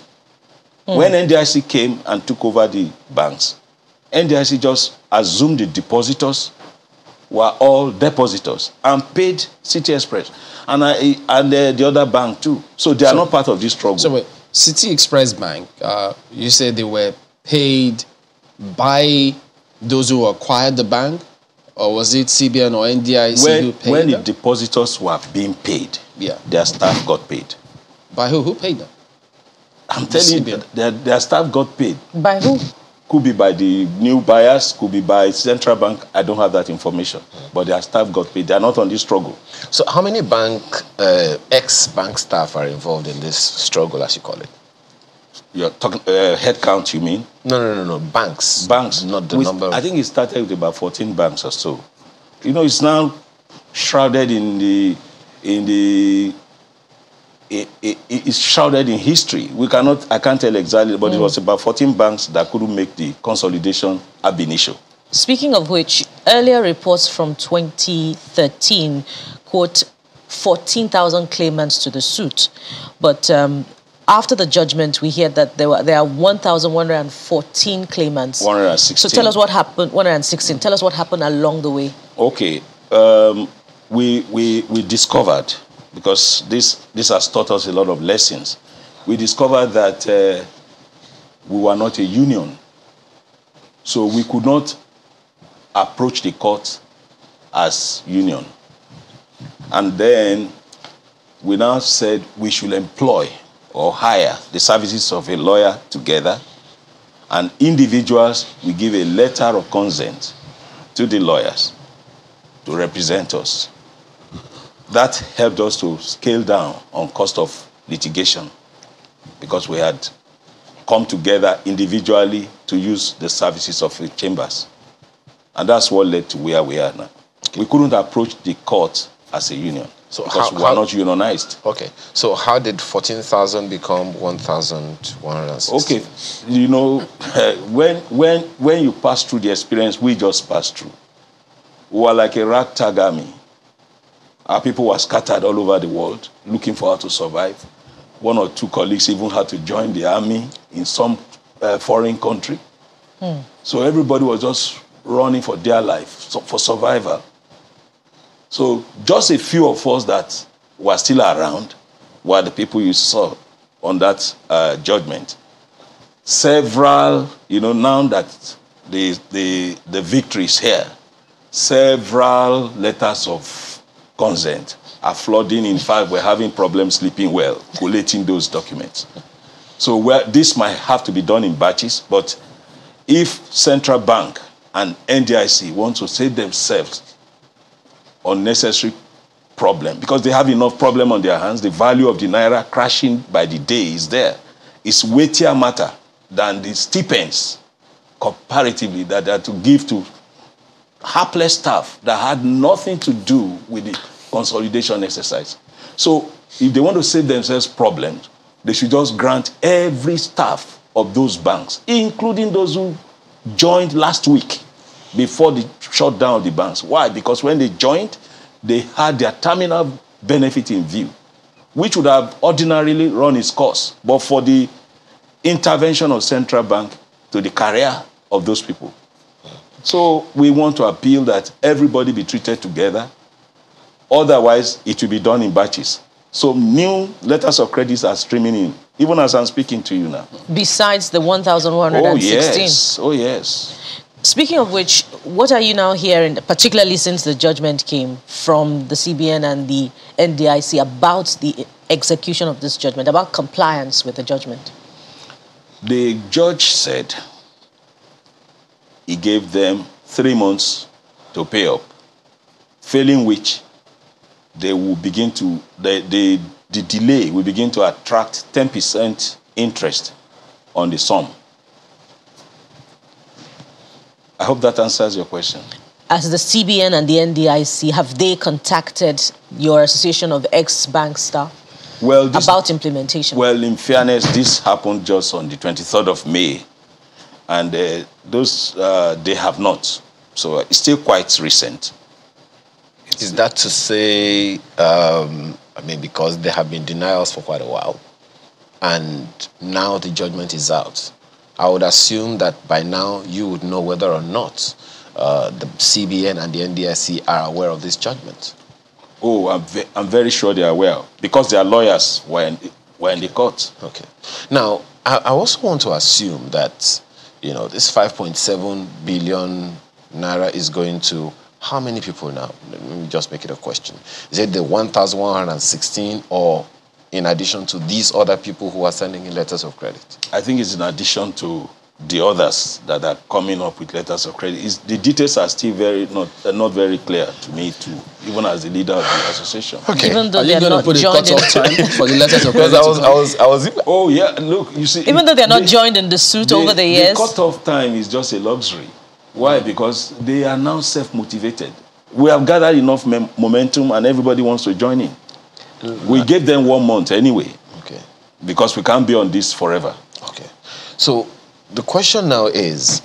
E: When NDIC came and took over the banks, NDIC just assumed the depositors were all depositors and paid City Express and the other bank too. So they are not part of this struggle.
A: So wait, City Express Bank, you said they were paid by those who acquired the bank, or was it CBN or NDIC who paid them?
E: When the depositors were being paid, their staff got paid.
A: By who? Who paid them?
E: I'm telling you, their staff got paid.
C: By who?
E: Could be by the new buyers, could be by Central Bank. I don't have that information. But their staff got paid. They are not on this struggle.
B: So how many ex-bank staff are involved in this struggle, as you call it?
E: You're talking head count, you mean?
B: No. Banks.
E: Banks.
B: Not the number.
E: I think it started with about 14 banks or so. It's now shrouded it's shrouded in history. I can't tell exactly, but it was about 14 banks that couldn't make the consolidation ab initio.
C: Speaking of which, earlier reports from 2013 quote 14,000 claimants to the suit. But after the judgment, we hear that there are 1,114 claimants.
E: 116.
C: So tell us what happened, 116. Tell us what happened along the way.
E: Okay. We discovered, because this has taught us a lot of lessons, we discovered that we were not a union. So we could not approach the court as union. And then we now said we should employ or hire the services of a lawyer together, and individuals, we give a letter of consent to the lawyers to represent us. That helped us to scale down on cost of litigation, because we had come together individually to use the services of the chambers. And that's what led to where we are now. We couldn't approach the court as a union because we were not unionized.
B: Okay. So how did 14,000 become 1,160?
E: Okay. You know, when you pass through the experience we just passed through, we were like a ragtag army. Our people were scattered all over the world looking for how to survive. One or two colleagues even had to join the army in some foreign country. So everybody was just running for their life, for survival. So just a few of us that were still around were the people you saw on that judgment. Several, you know, now that the victory is here, several letters of consent are flooding. In fact, we're having problems sleeping well, collating those documents. So this might have to be done in batches, but if Central Bank and NDIC want to save themselves unnecessary problem, because they have enough problem on their hands, the value of the naira crashing by the day is there. It's weightier matter than the stipends comparatively that they are to give to hapless staff that had nothing to do with the consolidation exercise. So if they want to save themselves problems, they should just grant every staff of those banks, including those who joined last week before the shutdown of the banks. Why? Because when they joined, they had their terminal benefit in view, which would have ordinarily run its course, but for the intervention of Central Bank to the career of those people. So we want to appeal that everybody be treated together. Otherwise, it will be done in batches. So new letters of credit are streaming in, even as I'm speaking to you now.
C: Besides the 1,116?
E: Oh, yes. Oh, yes.
C: Speaking of which, what are you now hearing, particularly since the judgment came from the CBN and the NDIC, about the execution of this judgment, about compliance with the judgment?
E: The judge said he gave them 3 months to pay up, failing which they will begin to, the delay will begin to attract 10% interest on the sum. I hope that answers your question.
C: As the CBN and the NDIC, have they contacted your association of ex-bank staff about implementation?
E: Well, in fairness, this happened just on the 23rd of May. And they have not. So it's still quite recent.
B: Is that to say, I mean, because there have been denials for quite a while, and now the judgment is out, I would assume that by now you would know whether or not the CBN and the NDIC are aware of this judgment.
E: Oh, I'm very sure they are aware, because their lawyers were in the court.
B: Okay. Now, I also want to assume that, you know, this 5.7 billion naira is going to how many people now? Let me just make it a question. Is it the 1,116 or in addition to these other people who are sending in letters of credit?
E: I think it's in addition to the others that are coming up with letters of credit. The details are still not very clear to me too, even as the leader of the association.
B: Okay.
C: Even though
A: are
C: they're
A: you going to put a cut-off time for the letters of credit?
B: Because I was
E: Oh yeah, look, you see.
C: Even though they're not joined in the suit over the years?
E: The cut-off time is just a luxury. Why? Because they are now self-motivated. We have gathered enough momentum and everybody wants to join in. We gave them 1 month anyway.
B: Okay.
E: Because we can't be on this forever.
B: Okay. So the question now is,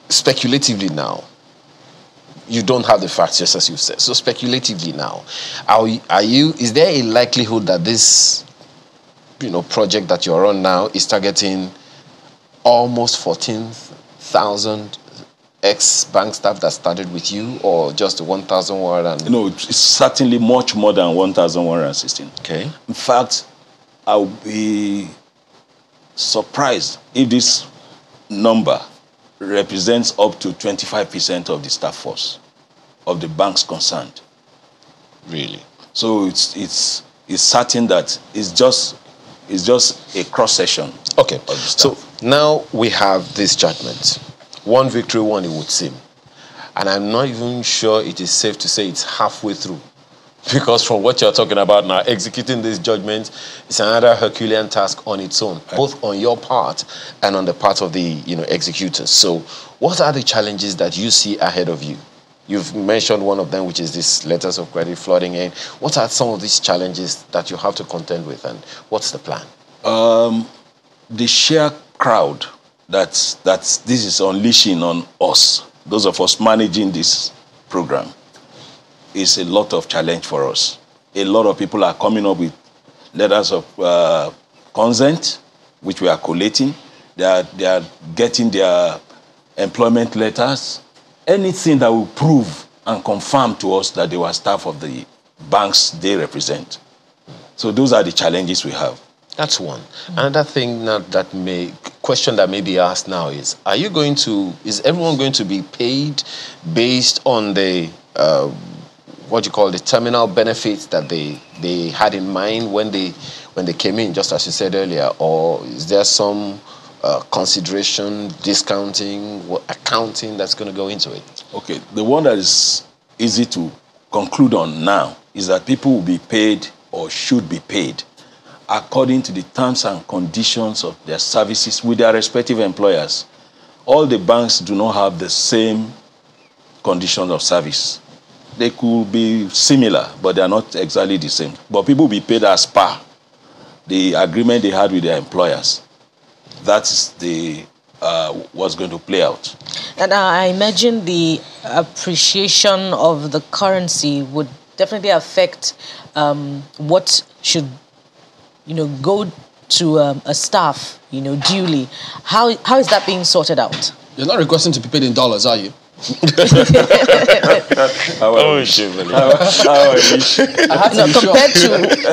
B: speculatively now, you don't have the facts just as you said. So speculatively now, is there a likelihood that this, project that you're on now is targeting almost 14,000 ex-bank staff that started with you, or just 1,100?
E: No, it's certainly much more than 1,116.
B: Okay.
E: In fact, I'll be surprised if this number represents up to 25% of the staff force of the banks concerned.
B: Really?
E: So it's certain that it's just a cross section.
B: Okay.
E: Of the staff.
B: So now we have this judgment. One victory won, it would seem. And I'm not even sure it is safe to say it's halfway through. Because from what you're talking about now, executing this judgment is another Herculean task on its own, both on your part and on the part of the executors. So what are the challenges that you see ahead of you? You've mentioned one of them, which is this letters of credit flooding in. What are some of these challenges that you have to contend with, and what's the plan?
E: The sheer crowd that this is unleashing on us, those of us managing this program, is a lot of challenge for us. A lot of people are coming up with letters of consent, which we are collating. They are getting their employment letters. Anything that will prove and confirm to us that they were staff of the banks they represent. So those are the challenges we have.
B: That's one. Another thing question that may be asked now is is everyone going to be paid based on the the terminal benefits that they had in mind when they came in, just as you said earlier, or is there some consideration, discounting, accounting that's going to go into it?
E: Okay, the one that is easy to conclude on now is that people will be paid or should be paid according to the terms and conditions of their services with their respective employers. All the banks do not have the same conditions of service. They could be similar, but they are not exactly the same. But people will be paid as per the agreement they had with their employers. That's what's going to play out.
C: And I imagine the appreciation of the currency would definitely affect what should, go to a staff, duly. How is that being sorted out?
A: You're not requesting to be paid in dollars, are you?
E: Compared to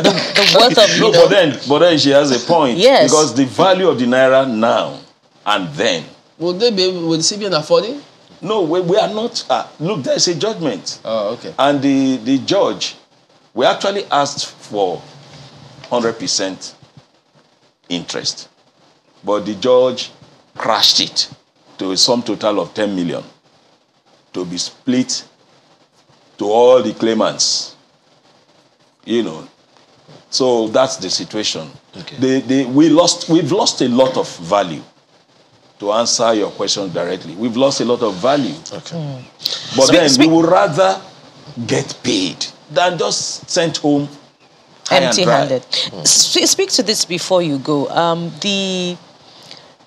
C: the worth of,
E: but then she has a point.
C: Yes.
E: Because the value of the naira now and then.
A: Will the CBN afford it?
E: No, we are not. Look, there's a judgment.
A: Oh, okay.
E: And the judge, we actually asked for 100% interest. But the judge crashed it to a sum total of 10 million to be split to all the claimants. So that's the situation. Okay. We've lost a lot of value. To answer your question directly, we've lost a lot of value. Okay. But then we would rather get paid than just sent home
C: empty-handed. Speak to this before you go. The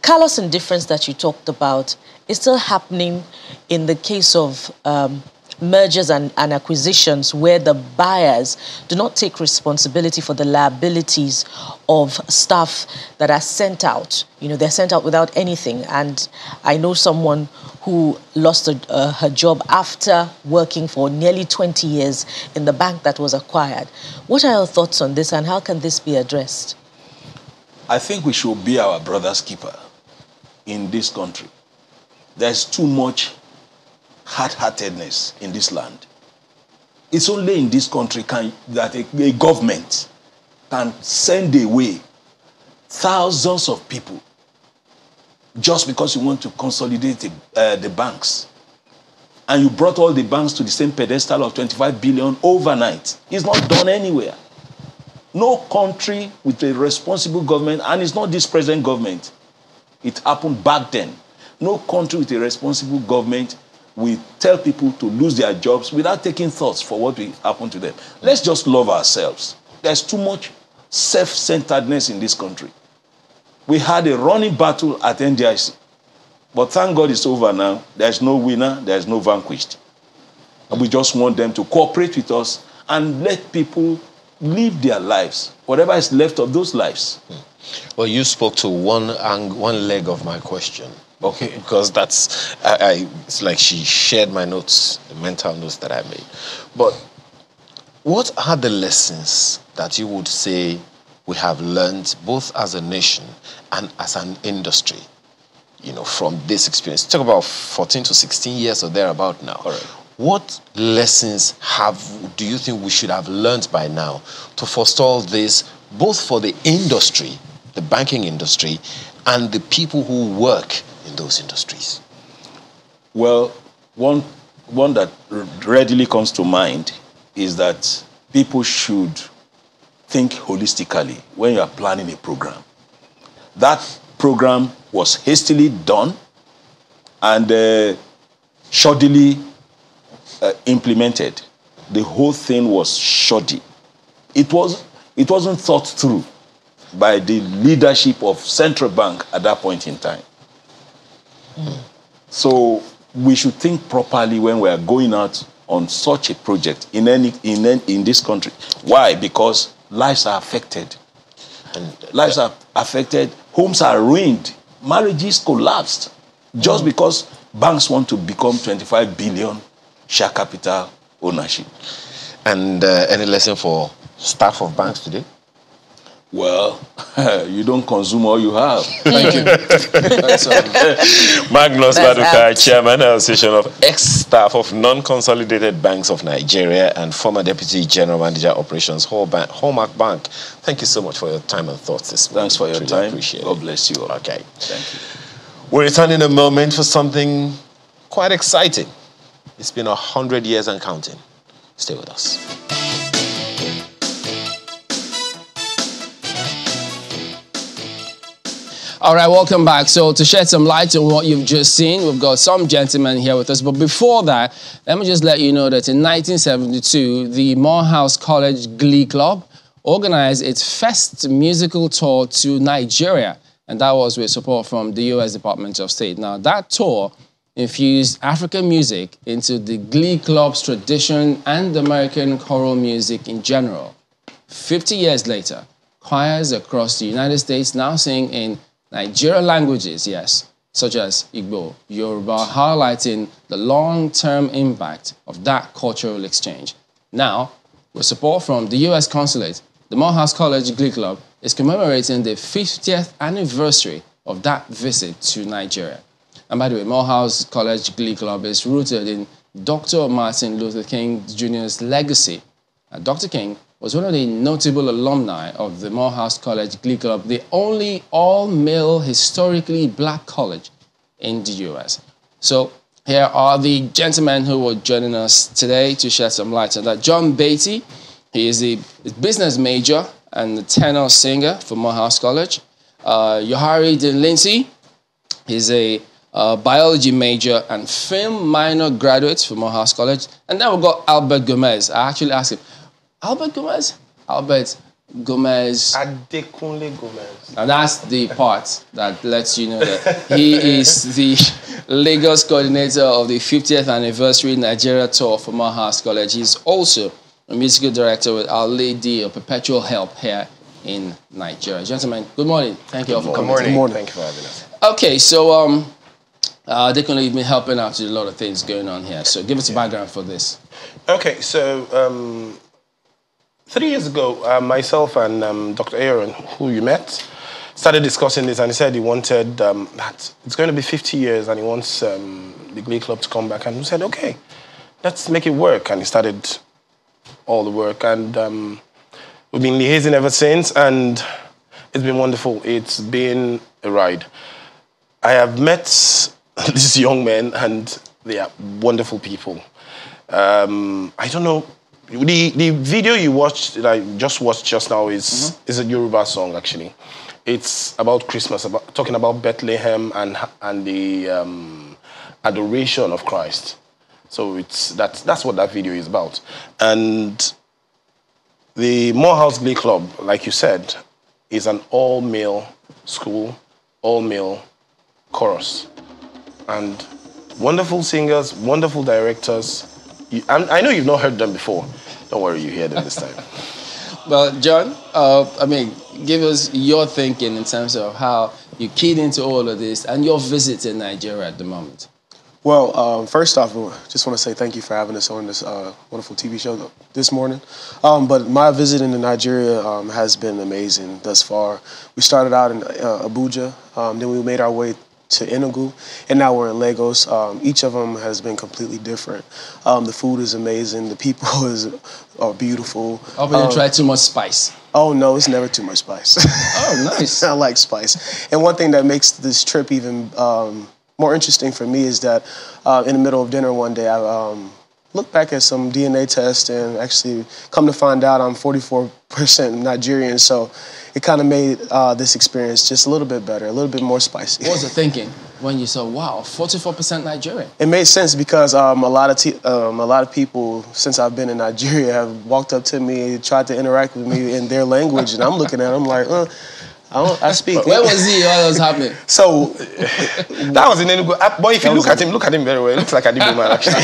C: callous indifference that you talked about is still happening in the case of mergers and acquisitions, where the buyers do not take responsibility for the liabilities of staff that are sent out. They're sent out without anything. And I know someone who lost her job after working for nearly 20 years in the bank that was acquired. What are your thoughts on this, and how can this be addressed?
E: I think we should be our brother's keeper in this country. There's too much hard-heartedness in this land. It's only in this country that a government can send away thousands of people just because you want to consolidate the banks. And you brought all the banks to the same pedestal of 25 billion overnight. It's not done anywhere. No country with a responsible government, and it's not this present government. It happened back then. No country with a responsible government we tell people to lose their jobs without taking thoughts for what will happen to them. Let's just love ourselves. There's too much self-centeredness in this country. We had a running battle at NDIC. But thank God it's over now. There's no winner, there's no vanquished. And we just want them to cooperate with us and let people live their lives, whatever is left of those lives.
B: Well, you spoke to one leg of my question. Okay, because it's like she shared my notes, the mental notes that I made. But what are the lessons that you would say we have learned both as a nation and as an industry, from this experience? Talk about 14 to 16 years or thereabout now.
E: All right.
B: What lessons do you think we should have learned by now to forestall this, both for the industry, the banking industry, and the people who work in those industries?
E: Well, one that readily comes to mind is that people should think holistically when you are planning a program. That program was hastily done and shoddily implemented, the whole thing was shoddy. It wasn't thought through by the leadership of central bank at that point in time. So we should think properly when we are going out on such a project in this country. Why? Because lives are affected. And lives are affected, homes are ruined, marriages collapsed, just because banks want to become 25 billion share capital ownership.
B: And any lesson for staff of banks today?
E: Well, you don't consume all you have.
A: Thank you. That's,
B: Magnus
C: That's
B: Baduka,
C: out.
B: Chairman, Association of Ex-Staff of Non-Consolidated Banks of Nigeria and former Deputy General Manager Operations, Hallmark Bank. Thank you so much for your time and thoughts this morning.
E: Thanks for your
B: Truly
E: time.
B: appreciate
E: God
B: it.
E: bless you all.
B: Okay.
E: Thank you.
B: We'll return in a moment for something quite exciting. It's been 100 years and counting. Stay with us.
A: All right, welcome back. So to shed some light on what you've just seen, we've got some gentlemen here with us. But before that, let me just let you know that in 1972, the Morehouse College Glee Club organized its first musical tour to Nigeria. And that was with support from the U.S. Department of State. Now, that tour infused African music into the Glee Club's tradition and American choral music in general. 50 years later, choirs across the United States now sing in Nigerian languages, yes, such as Igbo, Yoruba, highlighting the long-term impact of that cultural exchange. Now, with support from the U.S. Consulate, the Morehouse College Glee Club is commemorating the 50th anniversary of that visit to Nigeria. And by the way, Morehouse College Glee Club is rooted in Dr. Martin Luther King Jr.'s legacy. Dr. King was one of the notable alumni of the Morehouse College Glee Club, the only all-male, historically black college in the U.S. So here are the gentlemen who are joining us today to shed some light on that. John Beatty, he is a business major and a tenor singer for Morehouse College. Yohari Lindsay, he's a biology major and film minor graduate from Morehouse College. And then we've got Albert Gomez. I actually asked him, Albert Gomez? Albert Gomez.
F: Adekunle Gomez.
A: Now that's the part that lets you know that he is the Lagos coordinator of the 50th anniversary Nigeria tour for Morehouse College. He's also a musical director with Our Lady of Perpetual Help here in Nigeria. Gentlemen, good morning. Thank you all for coming.
F: Good morning. Thank you for having us.
A: Okay, so Adekunle, you've been helping out with a lot of things going on here. So give us a background for this.
F: Okay, so 3 years ago, myself and Dr. Aaron, who you met, started discussing this, and he said he wanted that it's going to be 50 years, and he wants the Glee Club to come back. And we said, okay, let's make it work. And he started all the work, and we've been liaising ever since, and it's been wonderful. It's been a ride. I have met these young men, and they are wonderful people. I don't know. The video you watched, that I just watched just now, is a Yoruba song, actually. It's about Christmas, talking about Bethlehem and the adoration of Christ. So that's what that video is about. And the Morehouse Glee Club, like you said, is an all-male school, all-male chorus. And wonderful singers, wonderful directors. I know you've not heard them before. Don't worry, you hear them this time.
A: Well, John, I mean, give us your thinking in terms of how you keyed into all of this and your visit in Nigeria at the moment.
G: Well, first off, I just want to say thank you for having us on this wonderful TV show this morning. But my visit into Nigeria has been amazing thus far. We started out in Abuja, then we made our way to Enugu, and now we're in Lagos. Each of them has been completely different. The food is amazing. The people are beautiful.
A: I hope you didn't try too much spice.
G: Oh, no, it's never too much spice.
A: Oh, nice.
G: I like spice. And one thing that makes this trip even more interesting for me is that in the middle of dinner one day, I looked back at some DNA tests and actually come to find out I'm 44% Nigerian. So it kind of made this experience just a little bit better, a little bit more spicy.
A: What was the thinking when you saw, wow, 44% Nigerian?
G: It made sense because a lot of people since I've been in Nigeria have walked up to me, tried to interact with me in their language, and I'm looking at them like, I speak.
A: Where was he while that was happening?
G: So
F: that was in Enugu. But if you look at him very well. He looks like an Igbo man, actually.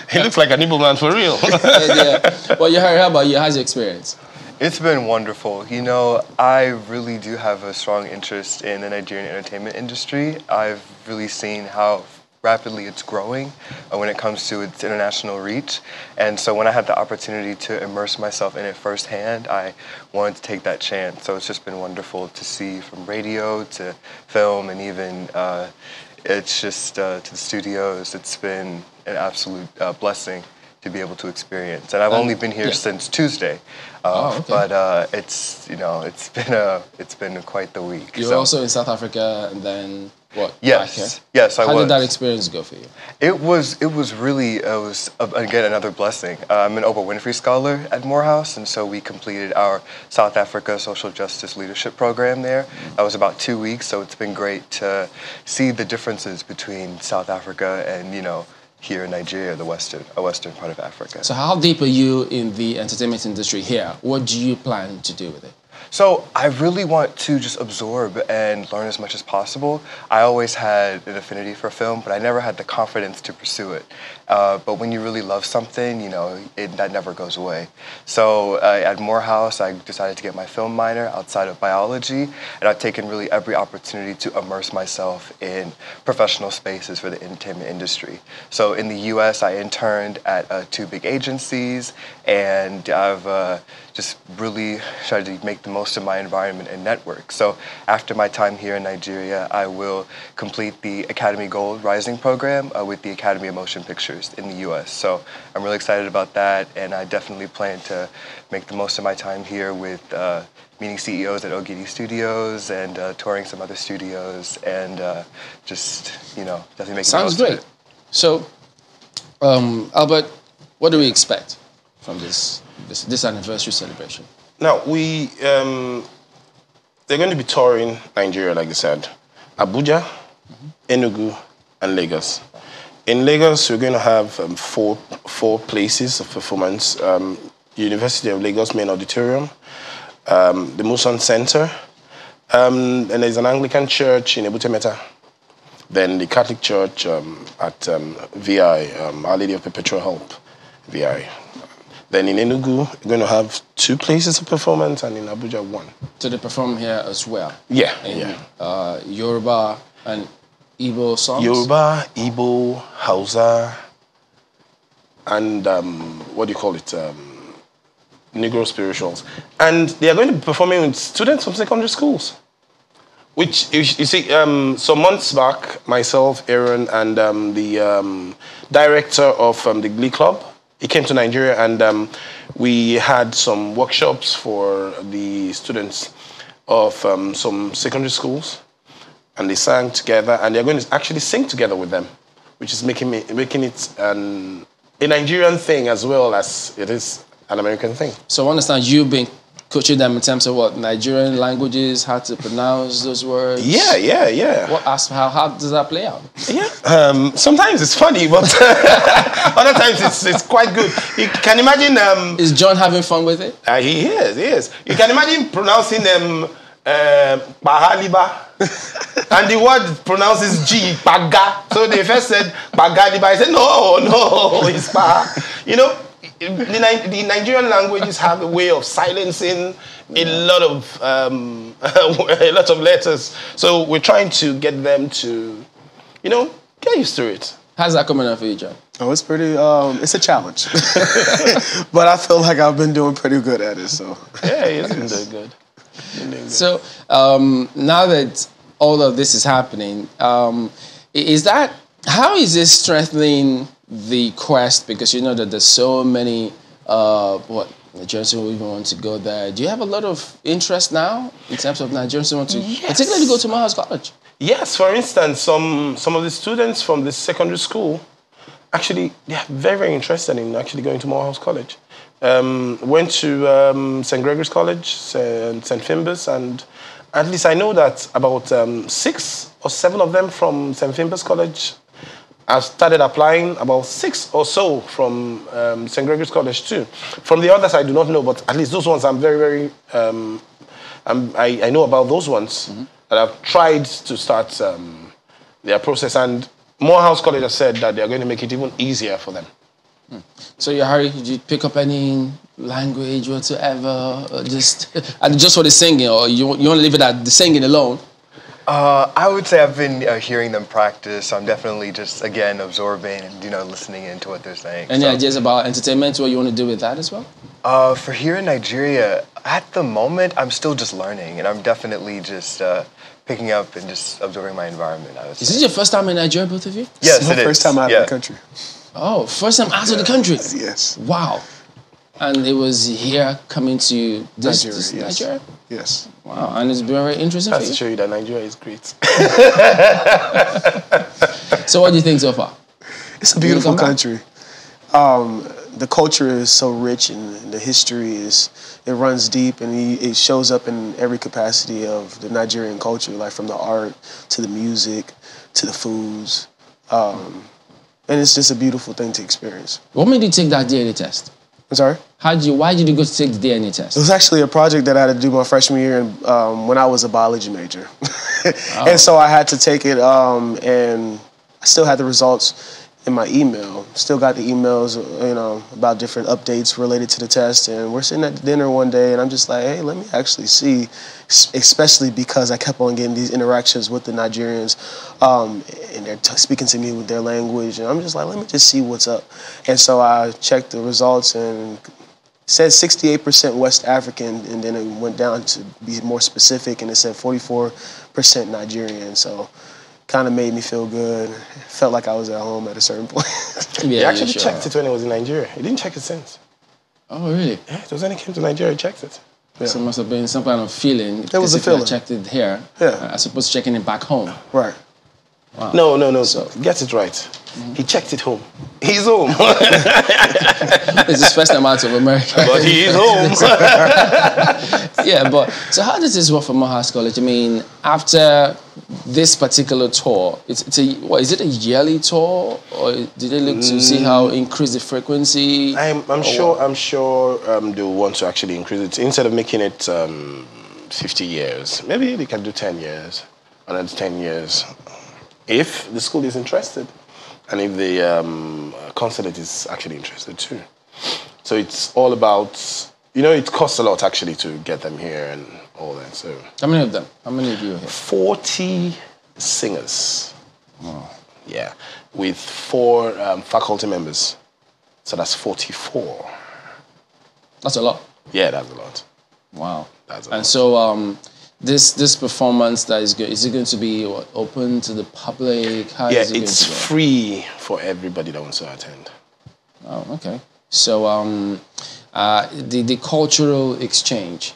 F: He looks like an Igbo man for real.
A: Yeah. Well, how about you? How's your experience?
H: It's been wonderful. You know, I really do have a strong interest in the Nigerian entertainment industry. I've really seen how rapidly it's growing when it comes to its international reach. And so when I had the opportunity to immerse myself in it firsthand, I wanted to take that chance. So it's just been wonderful to see from radio to film and even it's just to the studios. It's been an absolute blessing to be able to experience. And I've only been here since Tuesday. But it's been quite the week.
A: You were also in South Africa and then what?
H: Yes, yes, I was.
A: How did that experience go for you?
H: It was again another blessing. I'm an Oprah Winfrey Scholar at Morehouse, and so we completed our South Africa Social Justice Leadership Program there. That was about 2 weeks, so it's been great to see the differences between South Africa and here in Nigeria, a western part of Africa.
A: So how deep are you in the entertainment industry here? What do you plan to do with it?
H: So I really want to just absorb and learn as much as possible. I always had an affinity for film, but I never had the confidence to pursue it. But when you really love something, that never goes away. So at Morehouse, I decided to get my film minor outside of biology, and I've taken really every opportunity to immerse myself in professional spaces for the entertainment industry. So in the US, I interned at 2 big agencies, and I've just really tried to make the most of my environment and network. So after my time here in Nigeria, I will complete the Academy Gold Rising program with the Academy of Motion Pictures in the US. So I'm really excited about that, and I definitely plan to make the most of my time here with meeting CEOs at OGD Studios and touring some other studios, and definitely making
A: Sounds
H: the most
A: great.
H: of it.
A: So, Albert, what do we expect from this anniversary celebration?
F: Now, they're going to be touring Nigeria, like I said. Abuja, Enugu, and Lagos. In Lagos, we're going to have four places of performance. University of Lagos Main Auditorium, the Muson Center, and there's an Anglican church in Ebutemeta. Then the Catholic Church at VI, Our Lady of Perpetual Help, VI. Then in Enugu, we're going to have 2 places of performance, and in Abuja, 1.
A: So they perform here as well?
F: Yeah.
A: Yoruba and Igbo songs?
F: Yoruba, Igbo, Hausa, and Negro spirituals. And they are going to be performing with students from secondary schools. Which, you see, some months back, myself, Aaron, and the director of the Glee Club, he came to Nigeria, and we had some workshops for the students of some secondary schools, and they sang together, and they're going to actually sing together with them, which is making it a Nigerian thing as well as it is an American thing.
A: So I understand you've been coaching them in terms of what Nigerian languages, how to pronounce those words.
F: Yeah.
A: How does that play out?
F: Yeah. Sometimes it's funny, but other times it's quite good. You can imagine.
A: Is John having fun with it?
F: He is. You can imagine pronouncing Bahaliba, and the word pronounces G, Paga. So they first said Bagaliba. I said no, it's Bah. The Nigerian languages have a way of silencing a lot of letters. So we're trying to get them to, get used to it.
A: How's that coming out for you, John?
G: Oh, it's pretty. It's a challenge, but I feel like I've been doing pretty good at it. So
F: yeah, it's been doing good.
A: So now that all of this is happening, how is this strengthening the quest? Because you know that there's so many Nigerians who even want to go there. Do you have a lot of interest now in terms of Nigerians who want to particularly go to Morehouse College?
F: Yes, for instance, some of the students from the secondary school, actually, they are very, very interested in actually going to Morehouse College Went to St. Gregory's College, St. Finbarr's, and at least I know that about 6 or 7 of them from St. Finbarr's College. I've started applying about 6 or so from St. Gregory's College too. From the others, I do not know, but at least those ones I'm very, I know about those ones. And I've tried to start their process. And Morehouse College has said that they're going to make it even easier for them.
A: So, Harry, did you pick up any language whatsoever? Or just for the singing, or you want to leave it at the singing alone?
H: I would say I've been hearing them practice. I'm definitely just, again, absorbing and, listening into what they're saying.
A: Any ideas about entertainment, what you want to do with that as well?
H: For here in Nigeria, at the moment, I'm still just learning, and I'm definitely just picking up and just absorbing my environment, I would say.
A: Is this your first time in Nigeria, both of you?
H: Yes, it is.
G: First time out of the country.
A: Oh, first time out of the country?
G: Yes.
A: Wow. And it was here coming to this Nigeria?
G: Yes.
A: Wow, and it's been very interesting for you.
F: That's to show you that Nigeria is great.
A: So what do you think so far?
G: It's a beautiful country. The culture is so rich, and the history it runs deep, and it shows up in every capacity of the Nigerian culture, like from the art to the music to the foods. And it's just a beautiful thing to experience.
A: What made you take that DNA test?
G: I'm sorry?
A: Why did you go to take the DNA test?
G: It was actually a project that I had to do my freshman year when I was a biology major. And so I had to take it, and I still had the results in my email. Still got the emails, about different updates related to the test. And we're sitting at dinner one day, and I'm just like, hey, let me actually see, especially because I kept on getting these interactions with the Nigerians, and they're speaking to me with their language. And I'm just like, let me just see what's up. And so I checked the results, and it said 68% West African, and then it went down to be more specific, and it said 44% Nigerian. So kind of made me feel good. Felt like I was at home at a certain point.
F: He actually checked it when he was in Nigeria. He didn't check it since.
A: Oh, really?
F: Yeah, it was when he came to Nigeria, he checked it.
A: Yeah. So it must have been some kind of feeling.
G: There was a feeling.
A: I checked it here.
G: Yeah.
A: As opposed to checking it back home.
G: Right.
F: Wow. No. So, get it right. He checked it home. He's home.
A: It's his first time out of America.
F: But he is home.
A: Yeah, but so how does this work for Morehouse College? I mean, after this particular tour, is it a yearly tour, or did they look to see how increase the frequency?
F: I'm sure they'll want to actually increase it. Instead of making it 50 years, maybe they can do 10 years, another 10 years, if the school is interested, and if the consulate is actually interested too. So it's all about, it costs a lot actually to get them here and all that. So
A: how many of them? How many of you are here?
F: 40 singers.
A: Wow.
F: Yeah, with 4 faculty members. So that's 44.
A: That's a lot.
F: Yeah, that's a lot.
A: Wow.
F: That's a lot.
A: And so this performance that is it going to be open to the public? How is it
F: it's
A: going to go?
F: free for everybody that wants to attend.
A: Oh, okay. So the cultural exchange,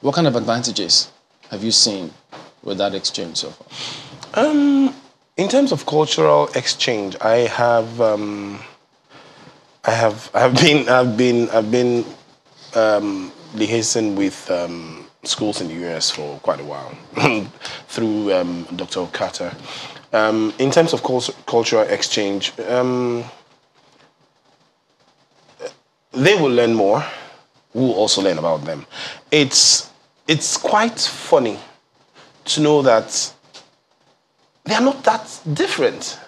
A: what kind of advantages have you seen with that exchange so far?
F: In terms of cultural exchange, I've been liaising with schools in the US for quite a while through Dr. Carter. In terms of cultural exchange, they will learn more. We'll also learn about them. It's quite funny to know that they are not that different.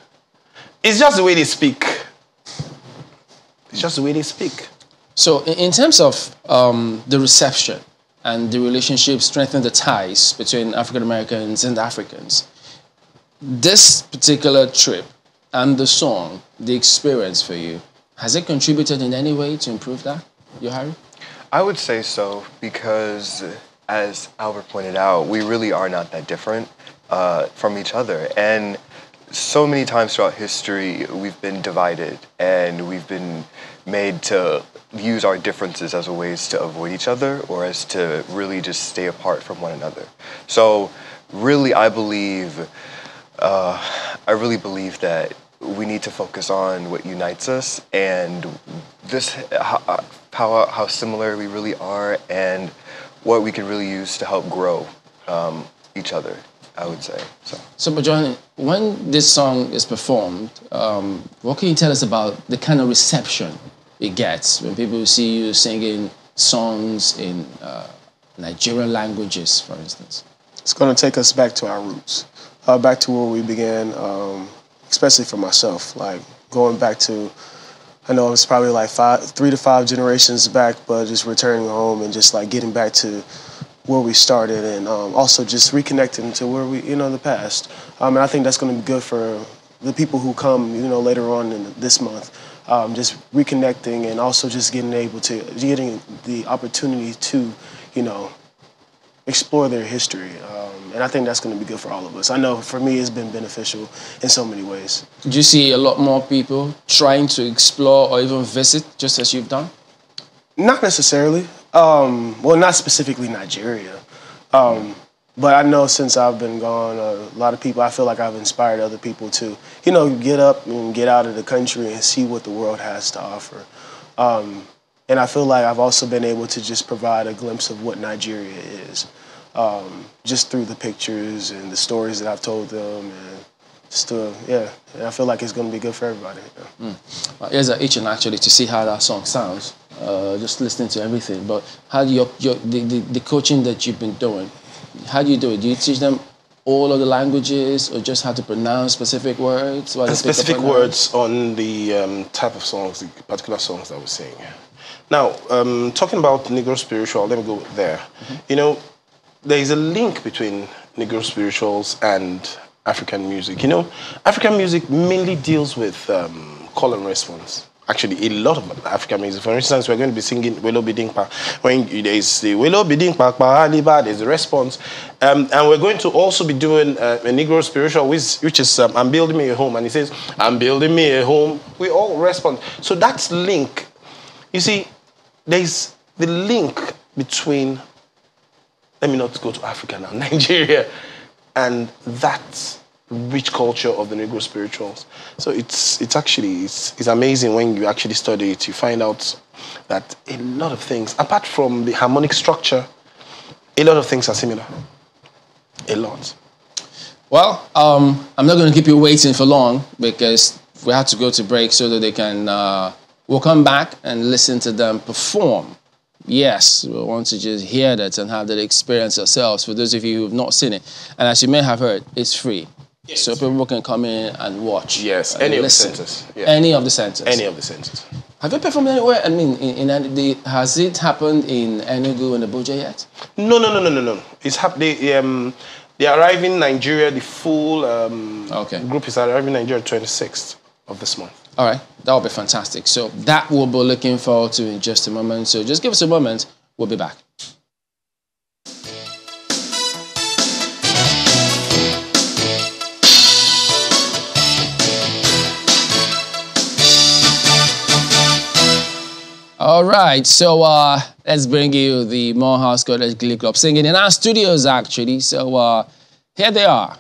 F: It's just the way they speak. It's just the way they speak.
A: So in terms of the reception and the relationship, strengthen the ties between African Americans and Africans, this particular trip and the song, the experience for you, has it contributed in any way to improve that, Harry?
H: I would say so, because as Albert pointed out, we really are not that different from each other. And so many times throughout history, we've been divided, and we've been made to use our differences as a ways to avoid each other, or as to really just stay apart from one another. So really, I really believe that we need to focus on what unites us, and this how similar we really are and what we can really use to help grow each other, I would say.
A: So, but John, when this song is performed, what can you tell us about the kind of reception it gets when people see you singing songs in Nigerian languages, for instance?
G: It's going to take us back to our roots, back to where we began, especially for myself, like going back to, I know it's probably like 3 to 5 generations back, but just returning home and just like getting back to where we started, and also just reconnecting to where we, in the past. And I think that's going to be good for the people who come, later on in this month. Just reconnecting and also just getting the opportunity to, explore their history. And I think that's going to be good for all of us. I know for me it's been beneficial in so many ways.
A: Do you see a lot more people trying to explore or even visit just as you've done?
G: Not necessarily. Well, not specifically Nigeria. But I know since I've been gone, a lot of people, I feel like I've inspired other people to, get up and get out of the country and see what the world has to offer. And I feel like I've also been able to just provide a glimpse of what Nigeria is, just through the pictures and the stories that I've told them. And just and I feel like it's going to be good for everybody. Yeah.
A: Well, here's an itching actually to see how that song sounds, just listening to everything. But how do the coaching that you've been doing, how do you do it? Do you teach them all of the languages or just how to pronounce specific words?
F: Specific words on the type of songs, the particular songs that we're singing. Now, talking about Negro spiritual, let me go there. Mm-hmm. There is a link between Negro spirituals and African music. African music mainly deals with call and response. Actually, a lot of African music. For instance, we're going to be singing Welo Bidingpa. When there's the Welo Bidingpa, there's a response. And we're going to also be doing a Negro spiritual, which is I'm building me a home. And he says, I'm building me a home. We all respond. So that's link. You see, there's the link between, let me not go to Africa now, Nigeria, and that rich culture of the Negro spirituals. So it's amazing when you actually study it. You find out that a lot of things, apart from the harmonic structure, a lot of things are similar. A lot.
A: Well, I'm not going to keep you waiting for long because we have to go to break so that they can, we'll come back and listen to them perform. Yes, we want to just hear that and have that experience ourselves for those of you who have not seen it. And as you may have heard, it's free. Yes. So people can come in and watch.
F: Yes, any of the centers. Yeah.
A: Any of the centers.
F: Any of the centers.
A: Have you performed anywhere? I mean, has it happened in Enugu and Abuja yet?
F: No. It's happening. They arrive in Nigeria. The full group is arriving in Nigeria 26th of this month.
A: All right, that will be fantastic. So that we'll be looking forward to in just a moment. So just give us a moment. We'll be back. All right, so let's bring you the Morehouse College Glee Club singing in our studios, actually. So here they are.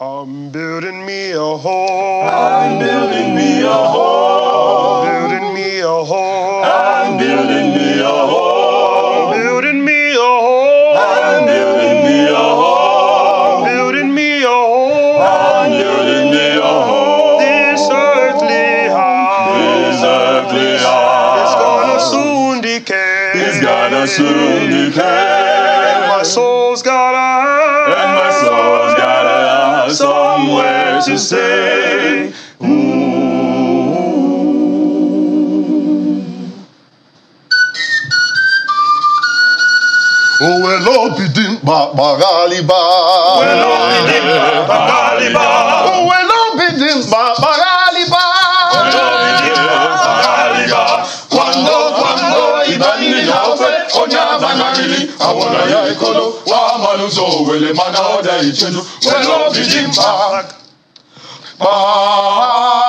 I: I'm building me a home.
J: I'm building me a home.
I: Building me a home.
J: I'm building me a home.
I: Building me a home.
J: I'm building me a home.
I: Building me a home.
J: I'm building me a home.
I: This earthly house.
J: This earthly house.
I: It's gonna soon decay.
J: It's gonna soon decay.
I: And my soul's gotta have.
J: And my soul's gotta have somewhere to stay.
K: Oh, well, bidim bagaliba.
J: Well, bidim bagaliba.
K: Oh, well, bidim bagaliba.
J: Cuando ibani yawe onya banarili awona ya ikolo wa manuzo wele mana oda ichenu well bidim
K: Bagaliba.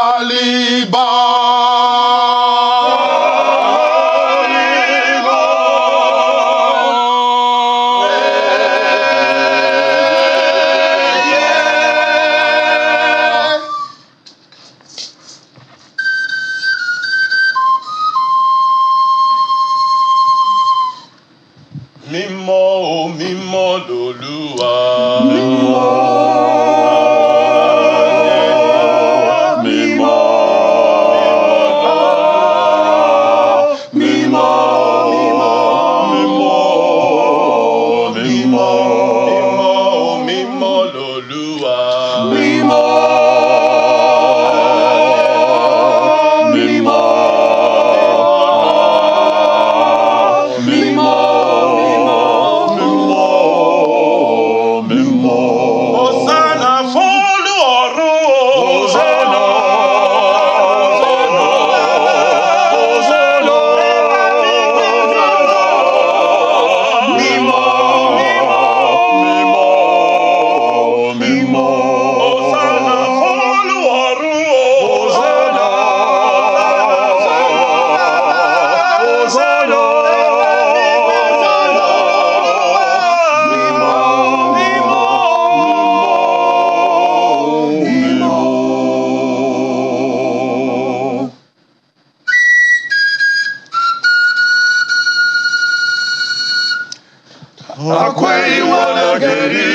J: Akwei wanageri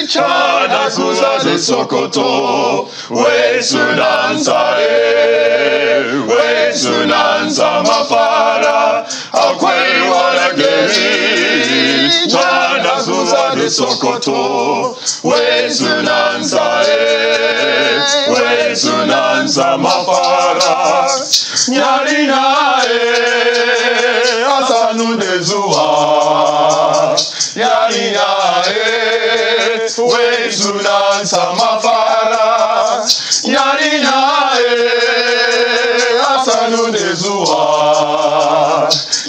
J: Chana kuza de Sokoto We sunansa We sunansa mafara Akwei wanageri Chana kuza de Sokoto We sunansa We sunansa mafara Nyarina Asanu nezuwa Nyarina We sunansa mafara Nyarina Asanu nezuwa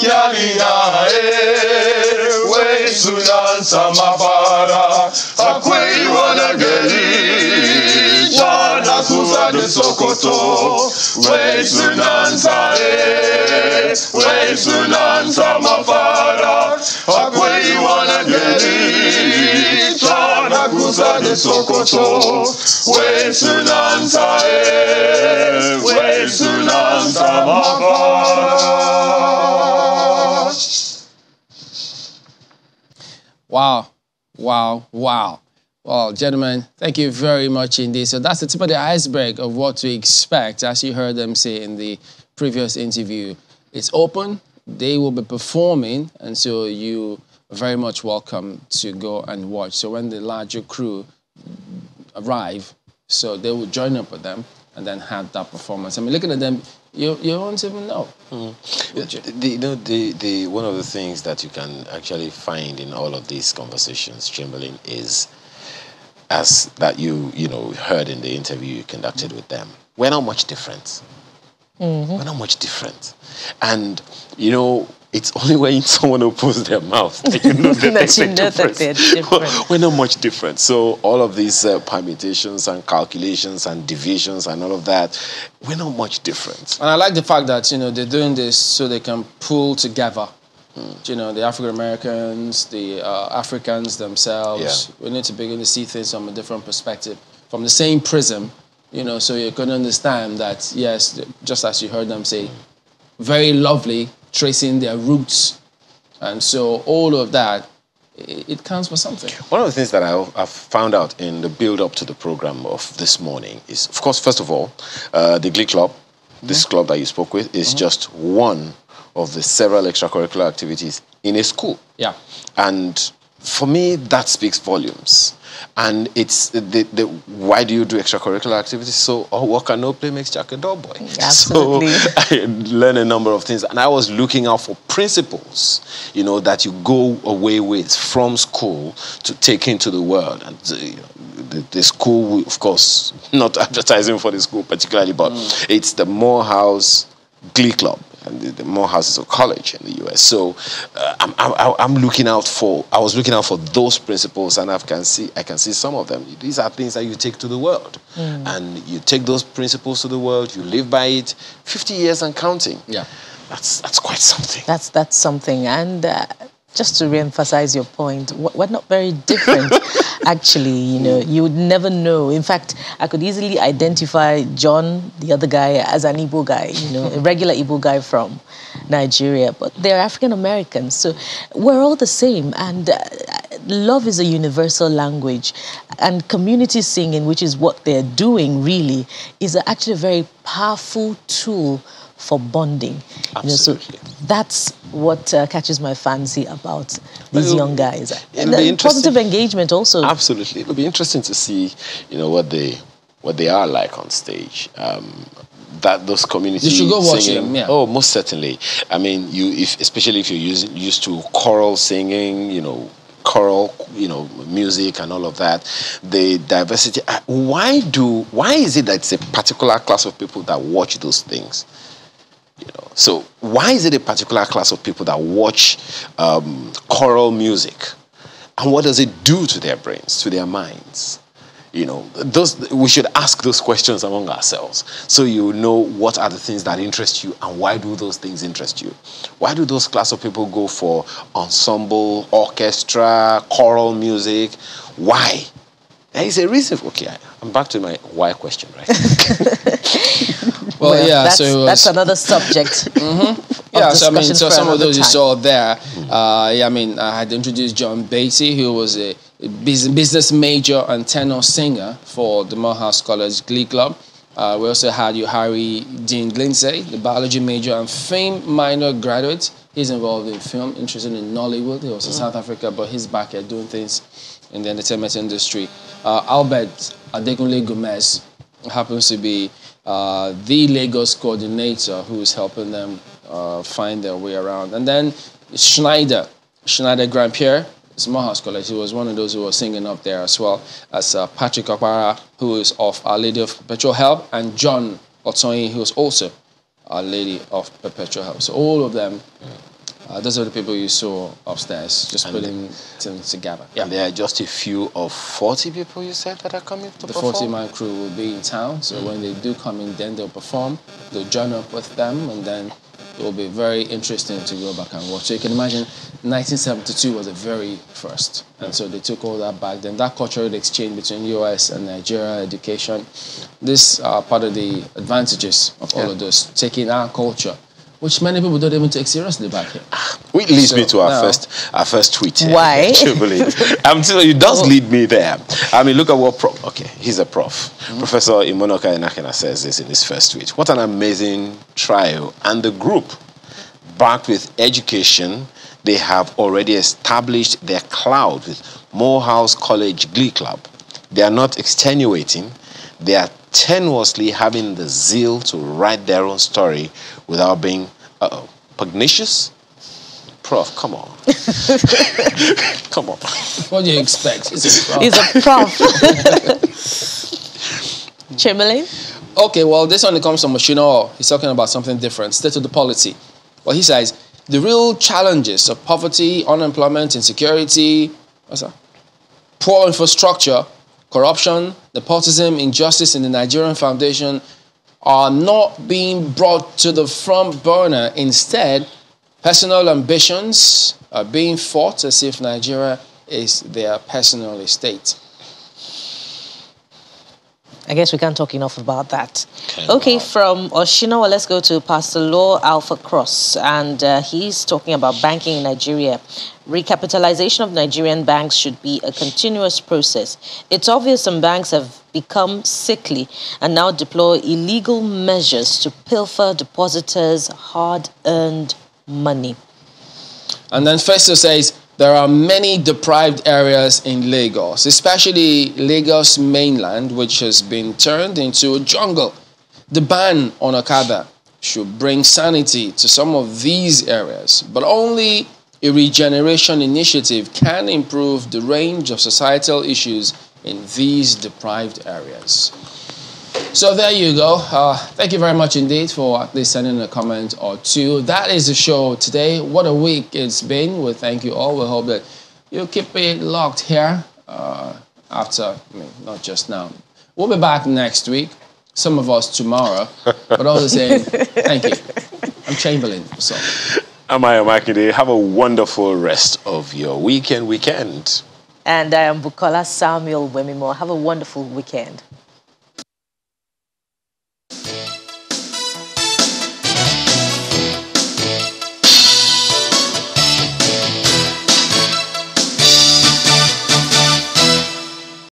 J: Nyarina We sunansa mafara Akwei wanageri Chana kuza de Sokoto We sunansa We sunansa mafara Akwei wanageri Chana kuza de Sokoto We sunansa We sunansa mafara.
A: Wow, wow, wow. Well, gentlemen, thank you very much indeed. So that's the tip of the iceberg of what to expect, as you heard them say in the previous interview. It's open, they will be performing, and so you are very much welcome to go and watch. So when the larger crew arrive, so they will join up with them and then have that performance. I mean, looking at them, you won't even know.
B: One of the things that you can actually find in all of these conversations, Chamberlain, is as that you heard in the interview you conducted with them. We're not much different. We're not much different. And, it's only when someone opens their mouth that you know that there's a difference. We're not much different. So all of these permutations and calculations and divisions and all of that, we're not much different.
A: And I like the fact that, they're doing this so they can pull together, the African Americans, the Africans themselves. Yeah. We need to begin to see things from a different perspective, from the same prism, so you can understand that, yes, just as you heard them say, very lovely, tracing their roots. And so all of that, it counts for something.
B: One of the things that I've found out in the build-up to the program of this morning is, of course, first of all, the Glee Club, this club that you spoke with, is just one of the several extracurricular activities in a school.
A: Yeah.
B: And for me, that speaks volumes. And it's why do you do extracurricular activities? So all work and no play makes Jack a dull boy.
C: Absolutely.
B: So I learned a number of things, and I was looking out for principles, that you go away with from school to take into the world. And the school, of course, not advertising for the school particularly, but it's the Morehouse Glee Club. And the Morehouse is a college in the US. So I was looking out for those principles, and I can see some of them. These are things that you take to the world. And you take those principles to the world, you live by it, 50 years and counting.
A: Yeah.
B: That's quite something.
C: That's something. And just to re-emphasize your point, we're not very different. Actually, you would never know. In fact, I could easily identify John, the other guy, as an Igbo guy, a regular Igbo guy from Nigeria. But they're African Americans, so we're all the same. And love is a universal language. And community singing, which is what they're doing really, is actually a very powerful tool for bonding.
B: Absolutely.
C: So that's what catches my fancy about these young guys. And positive engagement also.
B: Absolutely. It'll be interesting to see, what they are like on stage. That those communities
A: you should go watch
B: singing,
A: them, yeah.
B: Oh, most certainly. I mean, especially if you're used to choral singing, choral, music and all of that, the diversity. Why is it that it's a particular class of people that watch those things? So why is it a particular class of people that watch choral music, and what does it do to their brains, to their minds? We should ask those questions among ourselves, so you know what are the things that interest you and why do those things interest you. Why do those class of people go for ensemble, orchestra, choral music? Why? There is a reason. Okay, I'm back to my why question, right?
A: Well, yeah,
C: that's another subject.
A: Yeah, so I mean, so some of those you
C: time.
A: saw there, yeah, I mean, I had introduced John Beatty, who was a business major and tenor singer for the Morehouse College Glee Club. We also had Harry Dean Lindsay, the biology major and film minor graduate. He's involved in film, interested in Nollywood. He was in South Africa, but he's back here doing things in the entertainment industry. Albert Adekunle Gomez happens to be the Lagos coordinator who is helping them find their way around. And then Schneider Grandpierre, it's Morehouse College. He was one of those who was singing up there as well as Patrick Okpara, who is of Our Lady of Perpetual Help, and John Otoyin, who is also Our Lady of Perpetual Help. So all of them, those are the people you saw upstairs, just putting things together. Yeah.
B: And there are just a few of 40 people you said that are coming to perform?
A: The 40-man crew will be in town, so when they do come in, then they'll perform. They'll join up with them, and then it will be very interesting to go back and watch. So you can imagine 1972 was the very first. And so they took all that back. Then that cultural exchange between US and Nigeria, education, this are part of the advantages of all of those, taking our culture, which many people don't even take seriously back here.
B: Which leads me to our first tweet here.
C: Why?
B: I'm telling you, it does lead me there. I mean, look at what he's a prof. Professor Imonoka Enakena says this in his first tweet. What an amazing trio. And the group, backed with education, they have already established their cloud with Morehouse College Glee Club. They are not extenuating. They are tenuously having the zeal to write their own story without being pugnacious. Prof, come on. Come on.
A: What do you expect?
C: He's a prof. Chamberlain?
A: Okay, well, this one comes from Oshino. He's talking about something different. State of the polity. Well, he says, the real challenges of poverty, unemployment, insecurity, poor infrastructure, corruption, nepotism, injustice in the Nigerian foundation are not being brought to the front burner. Instead, personal ambitions are being fought as if Nigeria is their personal estate.
C: I guess we can't talk enough about that. Okay, from Oshinawa, let's go to Pastor Law Alpha Cross. And he's talking about banking in Nigeria. Recapitalization of Nigerian banks should be a continuous process. It's obvious some banks have become sickly and now deploy illegal measures to pilfer depositors' hard-earned money.
A: And then Festo says, there are many deprived areas in Lagos, especially Lagos mainland, which has been turned into a jungle. The ban on Okada should bring sanity to some of these areas, but only a regeneration initiative can improve the range of societal issues in these deprived areas. So there you go. Thank you very much indeed for at least sending a comment or two. That is the show today. What a week it's been. We thank you all. We hope that you'll keep it locked here after, not just now. We'll be back next week. Some of us tomorrow. But all the same, thank you. I'm Chamberlain. What's up?
B: I'm Ayamakide. Have a wonderful rest of your weekend.
C: And I am Bukola Samuel Wemimo. Have a wonderful weekend.